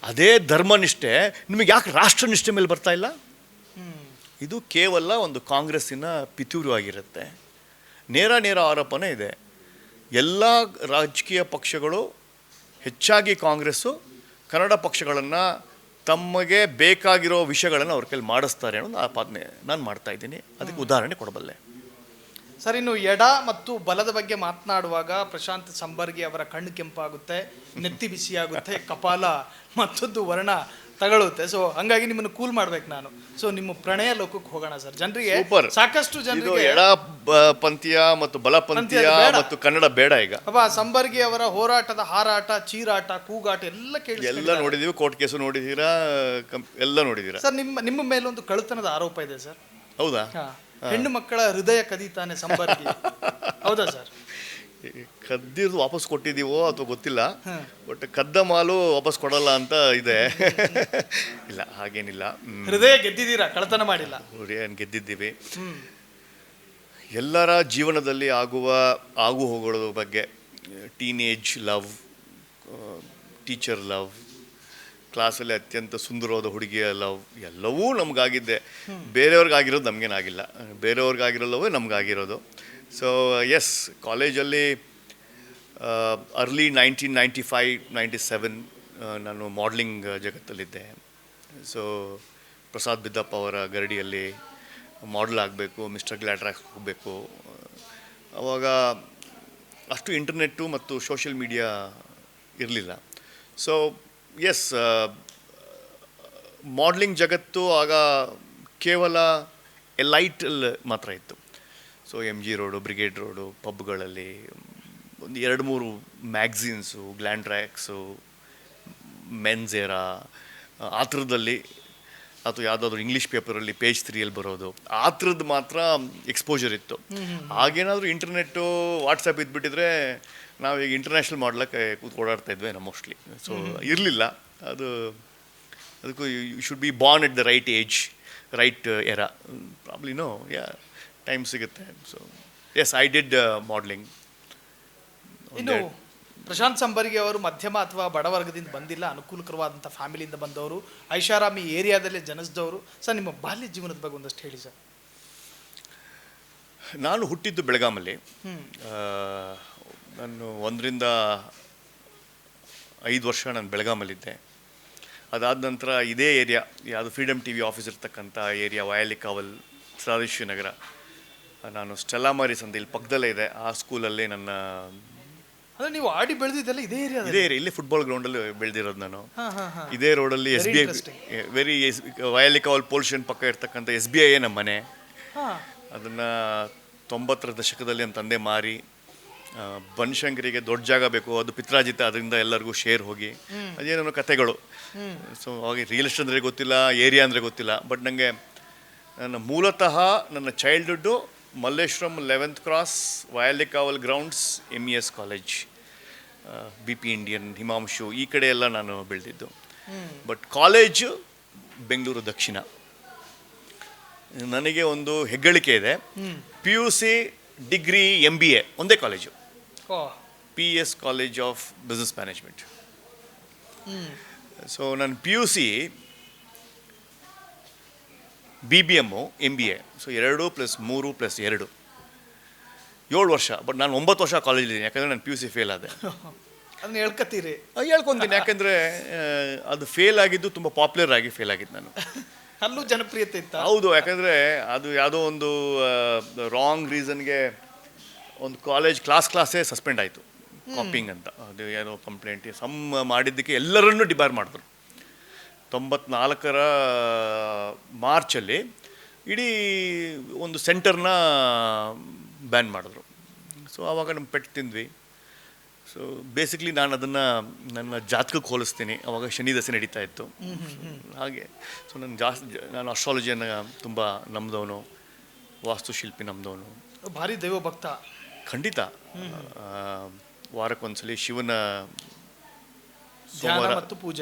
ಅದೇ ಧರ್ಮನಿಷ್ಠೆ ನಿಮಗೆ ಯಾಕೆ ರಾಷ್ಟ್ರನಿಷ್ಠೆ ಮೇಲೆ ಬರ್ತಾ ಇಲ್ಲ? ಇದು ಕೇವಲ ಒಂದು ಕಾಂಗ್ರೆಸ್ಸಿನ ಪಿತೂರು ಆಗಿರುತ್ತೆ. ನೇರ ಆರೋಪನೇ ಇದೆ. ಎಲ್ಲ ರಾಜಕೀಯ ಪಕ್ಷಗಳು, ಹೆಚ್ಚಾಗಿ ಕಾಂಗ್ರೆಸ್ಸು, ಕನ್ನಡ ಪಕ್ಷಗಳನ್ನು ತಮಗೆ ಬೇಕಾಗಿರೋ ವಿಷಯಗಳನ್ನು ಅವ್ರ ಕೈಲಿ ಮಾಡಿಸ್ತಾರೆ ಅನ್ನೋದು ಆಪಾದನೆ ನಾನು ಮಾಡ್ತಾಯಿದ್ದೀನಿ. ಅದಕ್ಕೆ ಉದಾಹರಣೆ ಕೊಡಬಲ್ಲೆ. ಸರ್, ಇನ್ನು ಎಡ ಮತ್ತು ಬಲದ ಬಗ್ಗೆ ಮಾತನಾಡುವಾಗ ಪ್ರಶಾಂತ್ ಸಂಬರ್ಗಿ ಅವರ ಕಣ್ಣು ಕೆಂಪಾಗುತ್ತೆ, ನೆತ್ತಿ ಬಿಸಿಯಾಗುತ್ತೆ, ಕಪಾಲ ಮತ್ತೊಂದು ವರ್ಣ ತಗೊಳುತ್ತೆ. ಸೊ ಹಂಗಾಗಿ ನಿಮ್ಮನ್ನು ಕೂಲ್ ಮಾಡ್ಬೇಕು ನಾನು. ಸೊ ನಿಮ್ಮ ಪ್ರಣಯ ಲೋಕಕ್ಕೆ ಹೋಗೋಣ ಸರ್. ಜನರಿಗೆ ಸಾಕಷ್ಟು ಜನರಿಗೆ ಎಡ ಪಂಥೀಯ ಮತ್ತು ಬಲಪಂಥೀಯ ಮತ್ತು ಕನ್ನಡ ಬೇಡ. ಈಗ ಸಂಬರ್ಗಿ ಅವರ ಹೋರಾಟದ ಹಾರಾಟ, ಚೀರಾಟ, ಕೂಗಾಟ ಎಲ್ಲ ನೋಡಿದೀವಿ. ಕೋರ್ಟ್ ಕೇಸು ನೋಡಿದೀರಾ? ಎಲ್ಲ ನೋಡಿದೀರಾ ಸರ್? ನಿಮ್ಮ ಮೇಲೊಂದು ಕಳ್ಳತನದ ಆರೋಪ ಇದೆ ಸರ್. ಹೌದಾ? ಹೆಣ್ಣು ಮಕ್ಕಳ ಹೃದಯ ಕದೀತಾನೆ ಸಂಬರ್ಗಿ, ಹೌದಾ ಸರ್? ಕದ್ದಿದ್ದು ವಾಪಸ್ ಕೊಟ್ಟಿದ್ದೀವೋ ಅಥವಾ ಗೊತ್ತಿಲ್ಲ, ಬಟ್ ಕದ್ದ ಮಾಲು ವಾಪಸ್ ಕೊಡಲ್ಲ ಅಂತ ಇದೆ. ಇಲ್ಲ, ಹಾಗೇನಿಲ್ಲ. ಹೃದಯ ಗೆದ್ದಿದ್ದೀರಾ, ಕಳ್ಳತನ ಮಾಡಿಲ್ಲ. ಗೆದ್ದಿದ್ದೀವಿ. ಎಲ್ಲರ ಜೀವನದಲ್ಲಿ ಆಗು ಹೋಗೋದ್ರ ಬಗ್ಗೆ, ಟೀನೇಜ್ ಲವ್, ಟೀಚರ್ ಲವ್, ಕ್ಲಾಸಲ್ಲಿ ಅತ್ಯಂತ ಸುಂದರವಾದ ಹುಡುಗಿಯ ಲವ್, ಎಲ್ಲವೂ ನಮಗಾಗಿದ್ದೆ. ಬೇರೆಯವ್ರಿಗಾಗಿರೋದು ನಮಗೇನಾಗಿಲ್ಲ, ಬೇರೆಯವ್ರಿಗಾಗಿರೋಲ್ಲವೇ ನಮಗಾಗಿರೋದು. ಸೊ ಎಸ್, ಕಾಲೇಜಲ್ಲಿ ಅರ್ಲಿ 1995-97 ನಾನು ಮಾಡಲಿಂಗ್ ಜಗತ್ತಲ್ಲಿದ್ದೆ. ಸೊ ಪ್ರಸಾದ್ ಬಿದ್ದಪ್ಪ ಅವರ ಗರಡಿಯಲ್ಲಿ ಮಾಡಲ್ ಆಗಬೇಕು, ಮಿಸ್ಟರ್ ಗ್ಲಾಡ್ರಾಕ್ಸ್ ಹೋಗಬೇಕು. ಆವಾಗ ಅಷ್ಟು ಇಂಟರ್ನೆಟ್ಟು ಮತ್ತು ಸೋಷಿಯಲ್ ಮೀಡಿಯಾ ಇರಲಿಲ್ಲ. ಸೊ ಎಸ್, ಮಾಡಲಿಂಗ್ ಜಗತ್ತು ಆಗ ಕೇವಲ ಎಲೈಟಲ್ಲಿ ಮಾತ್ರ ಇತ್ತು. So M G road, brigade road, ಪಬ್ಗಳಲ್ಲಿ ಒಂದು 2-3 ಮ್ಯಾಗ್ಝಿನ್ಸು, ಗ್ಲ್ಯಾಂಡ್ರ್ಯಾಕ್ಸು, ಮೆನ್ಸೇರಾ, ಆ ಥರದಲ್ಲಿ, ಅಥವಾ ಯಾವುದಾದ್ರು ಇಂಗ್ಲೀಷ್ ಪೇಪರಲ್ಲಿ ಪೇಜ್ 3 ಬರೋದು, ಆ ಥರದ್ದು ಮಾತ್ರ ಎಕ್ಸ್ಪೋಜರ್ ಇತ್ತು. ಆಗೇನಾದರೂ ಇಂಟರ್ನೆಟ್ಟು, ವಾಟ್ಸಪ್ ಇದ್ಬಿಟ್ಟಿದ್ರೆ ನಾವೀಗ ಇಂಟರ್ನ್ಯಾಷನಲ್ ಮಾಡ್ಲಿಕ್ಕೆ ಓಡಾಡ್ತಾ ಇದ್ವಿ ನಾವು ಮೋಸ್ಟ್ಲಿ. ಸೊ ಇರಲಿಲ್ಲ ಅದು. ಅದಕ್ಕೂ you should be born at the right age, right era. Probably no, time ಸಿಗುತ್ತೆ. So yes, I did modelling. ಇನ್ನು ಪ್ರಶಾಂತ್ ಸಂಬರ್ಗಿ ಅವರು ಮಧ್ಯಮ ಅಥವಾ ಬಡವರ್ಗದಿಂದ ಬಂದಿಲ್ಲ, ಅನುಕೂಲಕರವಾದಂಥ ಫ್ಯಾಮಿಲಿಯಿಂದ ಬಂದವರು, ಐಷಾರಾಮಿ ಏರಿಯಾದಲ್ಲೇ ಜನಿಸಿದವರು. ಸರ್, ನಿಮ್ಮ ಬಾಲ್ಯ ಜೀವನದ ಬಗ್ಗೆ ಒಂದಷ್ಟು ಹೇಳಿ ಸರ್. ನಾನು ಹುಟ್ಟಿದ್ದು ಬೆಳಗಾಮಲ್ಲಿ. ನಾನು 1ರಿಂದ 5 ವರ್ಷ ನಾನು ಬೆಳಗಾಮಲ್ಲಿದ್ದೆ. ಅದಾದ ನಂತರ ಇದೇ ಏರಿಯಾ, ಯಾವುದು ಫ್ರೀಡಮ್ TV ಆಫೀಸ್ ಇರ್ತಕ್ಕಂಥ ಏರಿಯಾ, ವಾಯಲಿ ಕಾವಲ್, ಸದಾಶಿವ ನಗರ, ನಾನು ಸ್ಟೆಲ್ಲಾ ಮಾರಿಸ್ ಅಂತ ಇಲ್ಲಿ ಪಕ್ಕದಲ್ಲೇ ಇದೆ, ಆ ಸ್ಕೂಲಲ್ಲಿ ನನ್ನ ಅಂದರೆ ನೀವು ಆಡಿ ಬೆಳೆದಿದ್ದೆಲ್ಲ ಇದೇ ಏರಿಯಾ? ಇದೇ ಏರಿಯಾ, ಇಲ್ಲಿ ಫುಟ್ಬಾಲ್ ಗ್ರೌಂಡಲ್ಲಿ ಬೆಳೆದಿರೋದು ನಾನು. ಇದೇ ರೋಡಲ್ಲಿ SBI, ವಾಯಲಿ ಕಾವಲ್ ಪೊಲೀಸ್ ಸ್ಟೇಷನ್ ಪಕ್ಕ ಇರ್ತಕ್ಕಂಥ SBI ನಮ್ಮ ಮನೆ. ಅದನ್ನು 90ರ ದಶಕದಲ್ಲಿ ನನ್ನ ತಂದೆ ಮಾರಿ, ಬನಶಂಕರಿಗೆ ದೊಡ್ಡ ಜಾಗ ಬೇಕು, ಅದು ಪಿತ್ರಾಜಿತ, ಅದರಿಂದ ಎಲ್ಲರಿಗೂ ಶೇರ್ ಹೋಗಿ, ಅದೇನೋ ಕತೆಗಳು. ಸೊ ಅವಾಗ ರಿಯಲ್ ಎಸ್ಟೇಟ್ ಅಂದರೆ ಗೊತ್ತಿಲ್ಲ, ಏರಿಯಾ ಅಂದರೆ ಗೊತ್ತಿಲ್ಲ. ಬಟ್ ನನಗೆ ನನ್ನ ಮೂಲತಃ ನನ್ನ childhood Malleshwaram 11th cross, Vyalikaval grounds, MES college, BP Indian, Himanshu, ಈ ಕಡೆ ಎಲ್ಲ ನಾನು ಬೆಳೆದಿದ್ದು. ಬಟ್ ಕಾಲೇಜು ಬೆಂಗಳೂರು ದಕ್ಷಿಣ. ನನಗೆ ಒಂದು ಹೆಗ್ಗಳಿಕೆ ಇದೆ, PUC, ಡಿಗ್ರಿ, MBA ಒಂದೇ college, PS college of business management. So ನನ್ನ PUC, BBM, MBA, ಸೊ 2 + 3 + 2 7 ವರ್ಷ. ಬಟ್ ನಾನು 9 ವರ್ಷ ಕಾಲೇಜಿದ್ದೀನಿ, ಯಾಕಂದರೆ ನಾನು PUC ಫೇಲ್ ಆದೆ. ಅದನ್ನ ಹೇಳ್ಕೊತೀರಿ? ಹೇಳ್ಕೊತೀನಿ, ಯಾಕೆಂದರೆ ಅದು ಫೇಲ್ ಆಗಿದ್ದು ತುಂಬ ಪಾಪ್ಯುಲರ್ ಆಗಿ ಫೇಲ್ ಆಗಿದ್ದು ನಾನು. ಅಲ್ಲೂ ಜನಪ್ರಿಯತೆ ಇತ್ತು? ಹೌದು, ಯಾಕಂದರೆ ಅದು ಯಾವುದೋ ಒಂದು ರಾಂಗ್ ರೀಸನ್ಗೆ ಒಂದು ಕ್ಲಾಸೇ ಸಸ್ಪೆಂಡ್ ಆಯಿತು, ಕಾಪಿಂಗ್ ಅಂತ. ಅದು ಏನೋ ಕಂಪ್ಲೇಂಟ್ ಮಾಡಿದ್ದಕ್ಕೆ ಎಲ್ಲರನ್ನೂ ಡಿಬಾರ್ ಮಾಡಿದ್ರು. 94ರ ಮಾರ್ಚಲ್ಲಿ ಇಡೀ ಒಂದು ಸೆಂಟರ್ನ ಬ್ಯಾನ್ ಮಾಡಿದ್ರು. ಸೊ ಆವಾಗ ನಮ್ಮ ಪೆಟ್ಟು ತಿಂದ್ವಿ. ಸೊ ಬೇಸಿಕ್ಲಿ ನಾನು ಅದನ್ನು ನನ್ನ ಜಾತಕಕ್ಕೆ ಹೋಲಿಸ್ತೀನಿ. ಆವಾಗ ಶನಿ ದಶೆ ನಡೀತಾ ಇತ್ತು. ಹಾಗೆ ಸೊ ನಾನು ಅಸ್ಟ್ರಾಲಜಿಯನ್ನು ತುಂಬ ನಂಬಿದವನು, ವಾಸ್ತುಶಿಲ್ಪಿ ನಂಬಿದವನು, ಭಾರಿ ದೈವ ಭಕ್ತ. ಖಂಡಿತ. ವಾರಕ್ಕೊಂದ್ಸಲಿ ಶಿವನ ಧ್ಯಾನ ಮತ್ತು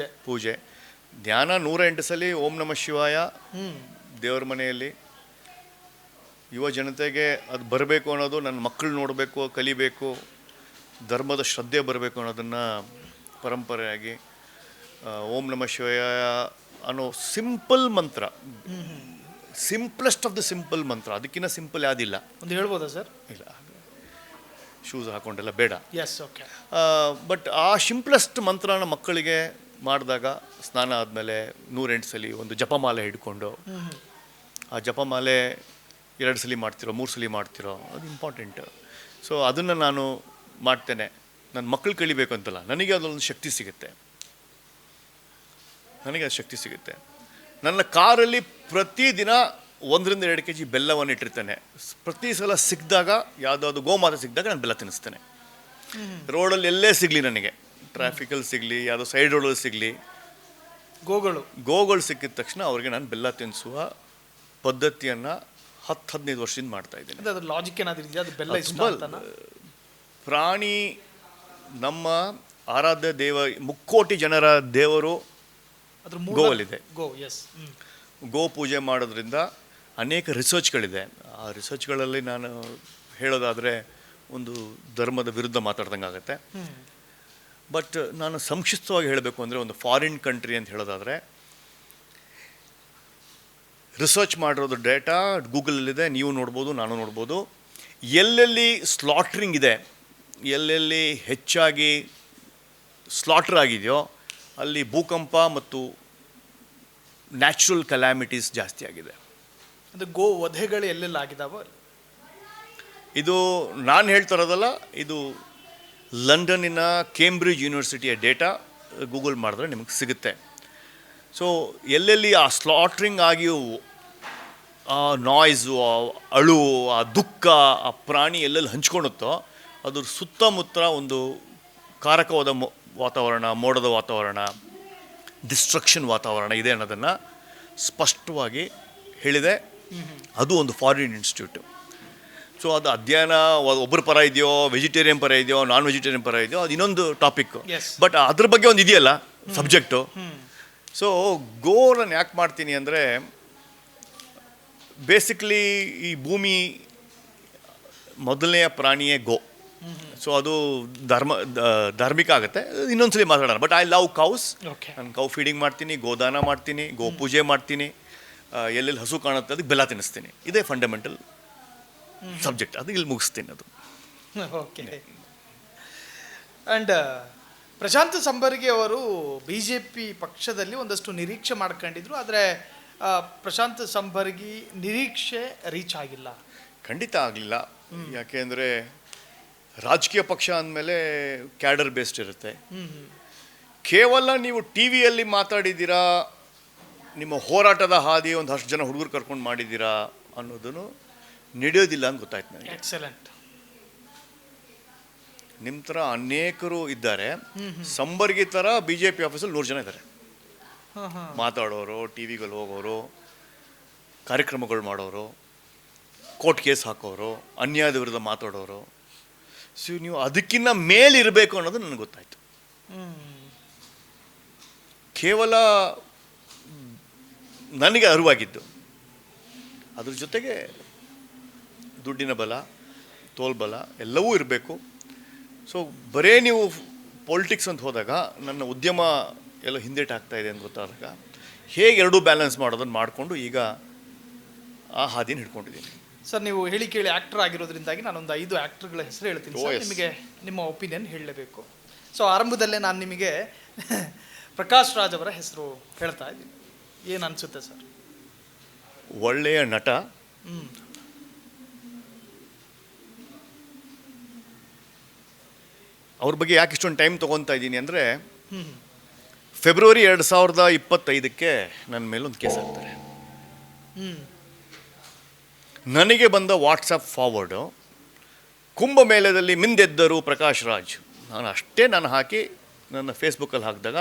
ಪೂಜೆ, ಧ್ಯಾನ 108 ಸಲ ಓಂ ನಮಃ ಶಿವಾಯ ದೇವರ ಮನೆಯಲ್ಲಿ. ಯುವ ಜನತೆಗೆ ಅದು ಬರಬೇಕು ಅನ್ನೋದು, ನನ್ನ ಮಕ್ಕಳು ನೋಡಬೇಕು, ಕಲಿಬೇಕು, ಧರ್ಮದ ಶ್ರದ್ಧೆ ಬರಬೇಕು ಅನ್ನೋದನ್ನು ಪರಂಪರೆಯಾಗಿ ಓಂ ನಮಃ ಶಿವಾಯ ಅನ್ನೋ ಸಿಂಪಲ್ ಮಂತ್ರ, ಸಿಂಪ್ಲೆಸ್ಟ್ ಆಫ್ ದ ಸಿಂಪಲ್ ಮಂತ್ರ, ಅದಕ್ಕಿಂತ ಸಿಂಪಲ್ ಯಾವುದಿಲ್ಲ. ಒಂದು ಹೇಳ್ಬೋದಾ ಸರ್? ಇಲ್ಲ, ಶೂಸ್ ಹಾಕೊಂಡೆಲ್ಲ ಬೇಡ. Yes, okay. ಬಟ್ ಆ ಸಿಂಪ್ಲೆಸ್ಟ್ ಮಂತ್ರನ ಮಕ್ಕಳಿಗೆ ಮಾಡಿದಾಗ, ಸ್ನಾನ ಆದಮೇಲೆ 108 ಸಲ ಒಂದು ಜಪಮಾಲೆ ಹಿಡ್ಕೊಂಡು, ಆ ಜಪಮಾಲೆ 2 ಸಲ ಮಾಡ್ತಿರೋ, 3 ಸಲ ಮಾಡ್ತಿರೋ, ಅದು ಇಂಪಾರ್ಟೆಂಟ್. ಸೊ ಅದನ್ನು ನಾನು ಮಾಡ್ತೇನೆ. ನನ್ನ ಮಕ್ಕಳು ಕಲಿಬೇಕು ಅಂತಲ್ಲ, ನನಗೆ ಅದೊಂದು ಶಕ್ತಿ ಸಿಗುತ್ತೆ. ನನ್ನ ಕಾರಲ್ಲಿ ಪ್ರತಿದಿನ 1-2 kg ಬೆಲ್ಲವನ್ನು ಇಟ್ಟಿರ್ತೇನೆ. ಪ್ರತಿ ಸಲ ಸಿಕ್ಕಿದಾಗ, ಯಾವುದಾದ್ರು ಗೋಮಾತೆ ಸಿಕ್ಕಿದಾಗ ನಾನು ಬೆಲ್ಲ ತಿನ್ನಿಸ್ತೇನೆ. ರೋಡಲ್ಲಿ ಎಲ್ಲೇ ಸಿಗಲಿ, ನನಗೆ ಟ್ರಾಫಿಕಲ್ಲಿ ಸಿಗಲಿ, ಯಾವುದೋ ಸೈಡ್ ರೋಡಲ್ಲಿ ಸಿಗಲಿ, ಗೋಗಳು ಸಿಕ್ಕಿದ ತಕ್ಷಣ ಅವ್ರಿಗೆ ನಾನು ಬೆಲ್ಲ ತಿನ್ನಿಸುವ ಪದ್ಧತಿಯನ್ನು 10-15 ವರ್ಷದಿಂದ ಮಾಡ್ತಾ ಇದ್ದೀನಿ. ಅದ್ರ ಲಾಜಿಕ್ ಏನಾದರೂ ಇದೆಯಾ? ಅದು ಬೆಲ್ಲ ಇಷ್ಟ ಅಂತನಾ? ಪ್ರಾಣಿ ನಮ್ಮ ಆರಾಧ್ಯ ದೇವ, ಮುಕ್ಕೋಟಿ ಜನರ ದೇವರು ಗೋವಲ್ಲಿದೆ. ಗೋ ಪೂಜೆ ಮಾಡೋದ್ರಿಂದ ಅನೇಕ ರಿಸರ್ಚ್ಗಳಿದೆ. ಆ ರಿಸರ್ಚ್ಗಳಲ್ಲಿ ನಾನು ಹೇಳೋದಾದರೆ ಒಂದು ಧರ್ಮದ ವಿರುದ್ಧ ಮಾತಾಡ್ದಂಗೆ ಆಗುತ್ತೆ. ಬಟ್ ನಾನು ಸಂಕ್ಷಿಪ್ತವಾಗಿ ಹೇಳಬೇಕು ಅಂದರೆ, ಒಂದು ಫಾರಿನ್ ಕಂಟ್ರಿ ಅಂತ ಹೇಳೋದಾದರೆ, ರಿಸರ್ಚ್ ಮಾಡಿರೋದು ಡೇಟಾ ಗೂಗಲಲ್ಲಿದೆ, ನೀವು ನೋಡ್ಬೋದು, ನಾನು ನೋಡ್ಬೋದು. ಎಲ್ಲೆಲ್ಲಿ ಸ್ಲಾಟ್ರಿಂಗ್ ಇದೆ, ಎಲ್ಲೆಲ್ಲಿ ಹೆಚ್ಚಾಗಿ ಸ್ಲಾಟ್ರ್ ಆಗಿದೆಯೋ ಅಲ್ಲಿ ಭೂಕಂಪ ಮತ್ತು ನ್ಯಾಚುರಲ್ ಕಲಾಮಿಟೀಸ್ ಜಾಸ್ತಿ ಆಗಿದೆ. ಅದು ಗೋ ವಧೆಗಳು ಎಲ್ಲೆಲ್ಲ ಆಗಿದಾವ? ಇದು ನಾನು ಹೇಳ್ತಾ ಇರೋದಲ್ಲ, ಇದು ಲಂಡನ್ನಿನ ಕೇಂಬ್ರಿಡ್ಜ್ ಯೂನಿವರ್ಸಿಟಿಯ ಡೇಟಾ ಗೂಗಲ್ ಮಾಡಿದ್ರೆ ನಿಮಗೆ ಸಿಗುತ್ತೆ. ಸೊ ಎಲ್ಲೆಲ್ಲಿ ಆ ಸ್ಲಾಟ್ರಿಂಗ್ ಆಗಿ ಆ ನಾಯ್ಸು, ಆ ಅಳು, ಆ ದುಃಖ, ಆ ಪ್ರಾಣಿ ಎಲ್ಲೆಲ್ಲಿ ಹಂಚ್ಕೊಳುತ್ತೋ ಅದ್ರ ಸುತ್ತಮುತ್ತ ಒಂದು ಕಾರಕವಾದ ವಾತಾವರಣ, ಮೋಡದ ವಾತಾವರಣ, ಡಿಸ್ಟ್ರಕ್ಷನ್ ವಾತಾವರಣ ಇದೆ ಅನ್ನೋದನ್ನು ಸ್ಪಷ್ಟವಾಗಿ ಹೇಳಿದೆ. ಅದು ಒಂದು ಫಾರಿನ್ ಇನ್ಸ್ಟಿಟ್ಯೂಟು. ಸೊ ಅದು ಅಧ್ಯಯನ ಒಬ್ಬರ ಪರ ಇದೆಯೋ, ವೆಜಿಟೇರಿಯನ್ ಪರ ಇದೆಯೋ, ನಾನ್ ವೆಜಿಟೇರಿಯನ್ ಪರ ಇದೆಯೋ, ಅದು ಇನ್ನೊಂದು ಟಾಪಿಕ್ಕು. ಬಟ್ ಅದ್ರ ಬಗ್ಗೆ ಒಂದು ಇದೆಯಲ್ಲ ಸಬ್ಜೆಕ್ಟು. ಸೊ ಗೋ ನಾನು ಯಾಕೆ ಮಾಡ್ತೀನಿ ಅಂದರೆ, ಬೇಸಿಕ್ಲಿ ಈ ಭೂಮಿ ಮೊದಲನೆಯ ಪ್ರಾಣಿಯೇ ಗೋ. ಸೊ ಅದು ಧಾರ್ಮಿಕ ಆಗುತ್ತೆ, ಇನ್ನೊಂದ್ಸಲಿ ಮಾತಾಡೋಣ. But I love cows. ನಾನು ಕೌ ಫೀಡಿಂಗ್ ಮಾಡ್ತೀನಿ, ಗೋದಾನ ಮಾಡ್ತೀನಿ, ಗೋ ಪೂಜೆ ಮಾಡ್ತೀನಿ, ಎಲ್ಲೆಲ್ಲಿ ಹಸು ಕಾಣುತ್ತೆ ಅದಕ್ಕೆ ಬೆಲ್ಲ ತಿನ್ನಿಸ್ತೀನಿ. ಇದೇ ಫಂಡಮೆಂಟಲ್ ಸಬ್ಜೆಕ್ಟ್. ಅದು ಇಲ್ಲಿ ಮುಗಿಸ್ತೀನಿ. ಅದು ಓಕೆ. ಆ್ಯಂಡ್ ಪ್ರಶಾಂತ್ ಸಂಬರ್ಗಿ ಅವರು ಬಿ ಜೆ ಪಿ ಪಕ್ಷದಲ್ಲಿ ಒಂದಷ್ಟು ನಿರೀಕ್ಷೆ ಮಾಡ್ಕೊಂಡಿದ್ರು, ಆದರೆ ಪ್ರಶಾಂತ್ ಸಂಬರ್ಗಿ ನಿರೀಕ್ಷೆ ರೀಚ್ ಆಗಿಲ್ಲ. ಖಂಡಿತ ಆಗಲಿಲ್ಲ. ಯಾಕೆಂದರೆ ರಾಜಕೀಯ ಪಕ್ಷ ಅಂದಮೇಲೆ ಕ್ಯಾಡರ್ ಬೇಸ್ಡ್ ಇರುತ್ತೆ. ಕೇವಲ ನೀವು ಟಿ ವಿಯಲ್ಲಿ ಮಾತಾಡಿದ್ದೀರಾ, ನಿಮ್ಮ ಹೋರಾಟದ ಹಾದಿ ಒಂದು 10 ಜನ ಹುಡುಗರು ಕರ್ಕೊಂಡು ಮಾಡಿದ್ದೀರಾ ಅನ್ನೋದನ್ನು ನಡೆಯೋದಿಲ್ಲ ಅಂತ ಗೊತ್ತಾಯ್ತು ನನಗೆ. ಎಕ್ಸಲೆಂಟ್. ನಿಮ್ಮ ಥರ ಅನೇಕರು ಇದ್ದಾರೆ. ಸಂಬರ್ಗಿ ಥರ ಬಿ ಜೆ ಪಿ ಆಫೀಸಲ್ಲಿ 100 ಜನ ಇದ್ದಾರೆ. ಮಾತಾಡೋರು, ಟಿ ವಿಗಳು ಹೋಗೋರು, ಕಾರ್ಯಕ್ರಮಗಳು ಮಾಡೋರು, ಕೋರ್ಟ್ ಕೇಸ್ ಹಾಕೋರು, ಅನ್ಯಾಯದ ವಿರುದ್ಧ ಮಾತಾಡೋರು. ಸೊ ನೀವು ಅದಕ್ಕಿಂತ ಮೇಲಿರಬೇಕು ಅನ್ನೋದು ನನಗೆ ಗೊತ್ತಾಯಿತು. ಕೇವಲ ನನಗೆ ಅರಿವಾಗಿದ್ದು ಅದ್ರ ಜೊತೆಗೆ ದುಡ್ಡಿನ ಬಲ, ತೋಲ್ಬಲ ಎಲ್ಲವೂ ಇರಬೇಕು. ಸೊ ಬರೇ ನೀವು ಪೊಲಿಟಿಕ್ಸ್ ಅಂತ ಹೋದಾಗ ನನ್ನ ಉದ್ಯಮ ಎಲ್ಲ ಹಿಂದೇಟು ಆಗ್ತಾ ಇದೆ ಅಂತ ಗೊತ್ತಾದಾಗ ಹೇಗೆ ಎರಡೂ ಬ್ಯಾಲೆನ್ಸ್ ಮಾಡೋದನ್ನು ಮಾಡಿಕೊಂಡು ಈಗ ಆ ಹಾದಿನ ಹಿಡ್ಕೊಂಡಿದ್ದೀನಿ. ಸರ್, ನೀವು ಹೇಳಿ ಕೇಳಿ ಆ್ಯಕ್ಟರ್ ಆಗಿರೋದ್ರಿಂದಾಗಿ ನಾನೊಂದು 5 ಆ್ಯಕ್ಟರ್ಗಳ ಹೆಸರು ಹೇಳ್ತೀನಿ ಸರ್. ನಿಮಗೆ ನಿಮ್ಮ ಒಪಿನಿಯನ್ ಹೇಳಲೇಬೇಕು. ಸೊ ಆರಂಭದಲ್ಲೇ ನಾನು ನಿಮಗೆ ಪ್ರಕಾಶ್ ರಾಜ್ ಅವರ ಹೆಸರು ಹೇಳ್ತಾ ಇದ್ದೀನಿ. ಏನು ಅನಿಸುತ್ತೆ ಸರ್? ಒಳ್ಳೆಯ ನಟ, ಅವ್ರ ಬಗ್ಗೆ ಯಾಕೆ ಇಷ್ಟೊಂದು ಟೈಮ್ ತೊಗೊತಾ ಇದ್ದೀನಿ ಅಂದರೆ, ಫೆಬ್ರವರಿ 2025 ನನ್ನ ಮೇಲೊಂದು ಕೇಸ್ ಹಾಕ್ತಾರೆ. ನನಗೆ ಬಂದ ವಾಟ್ಸಪ್ ಫಾರ್ವರ್ಡು, ಕುಂಭಮೇಳದಲ್ಲಿ ಮಿಂದೆದ್ದರು ಪ್ರಕಾಶ್ ರಾಜ್. ನಾನು ಹಾಕಿ ನನ್ನ ಫೇಸ್ಬುಕ್ಕಲ್ಲಿ ಹಾಕಿದಾಗ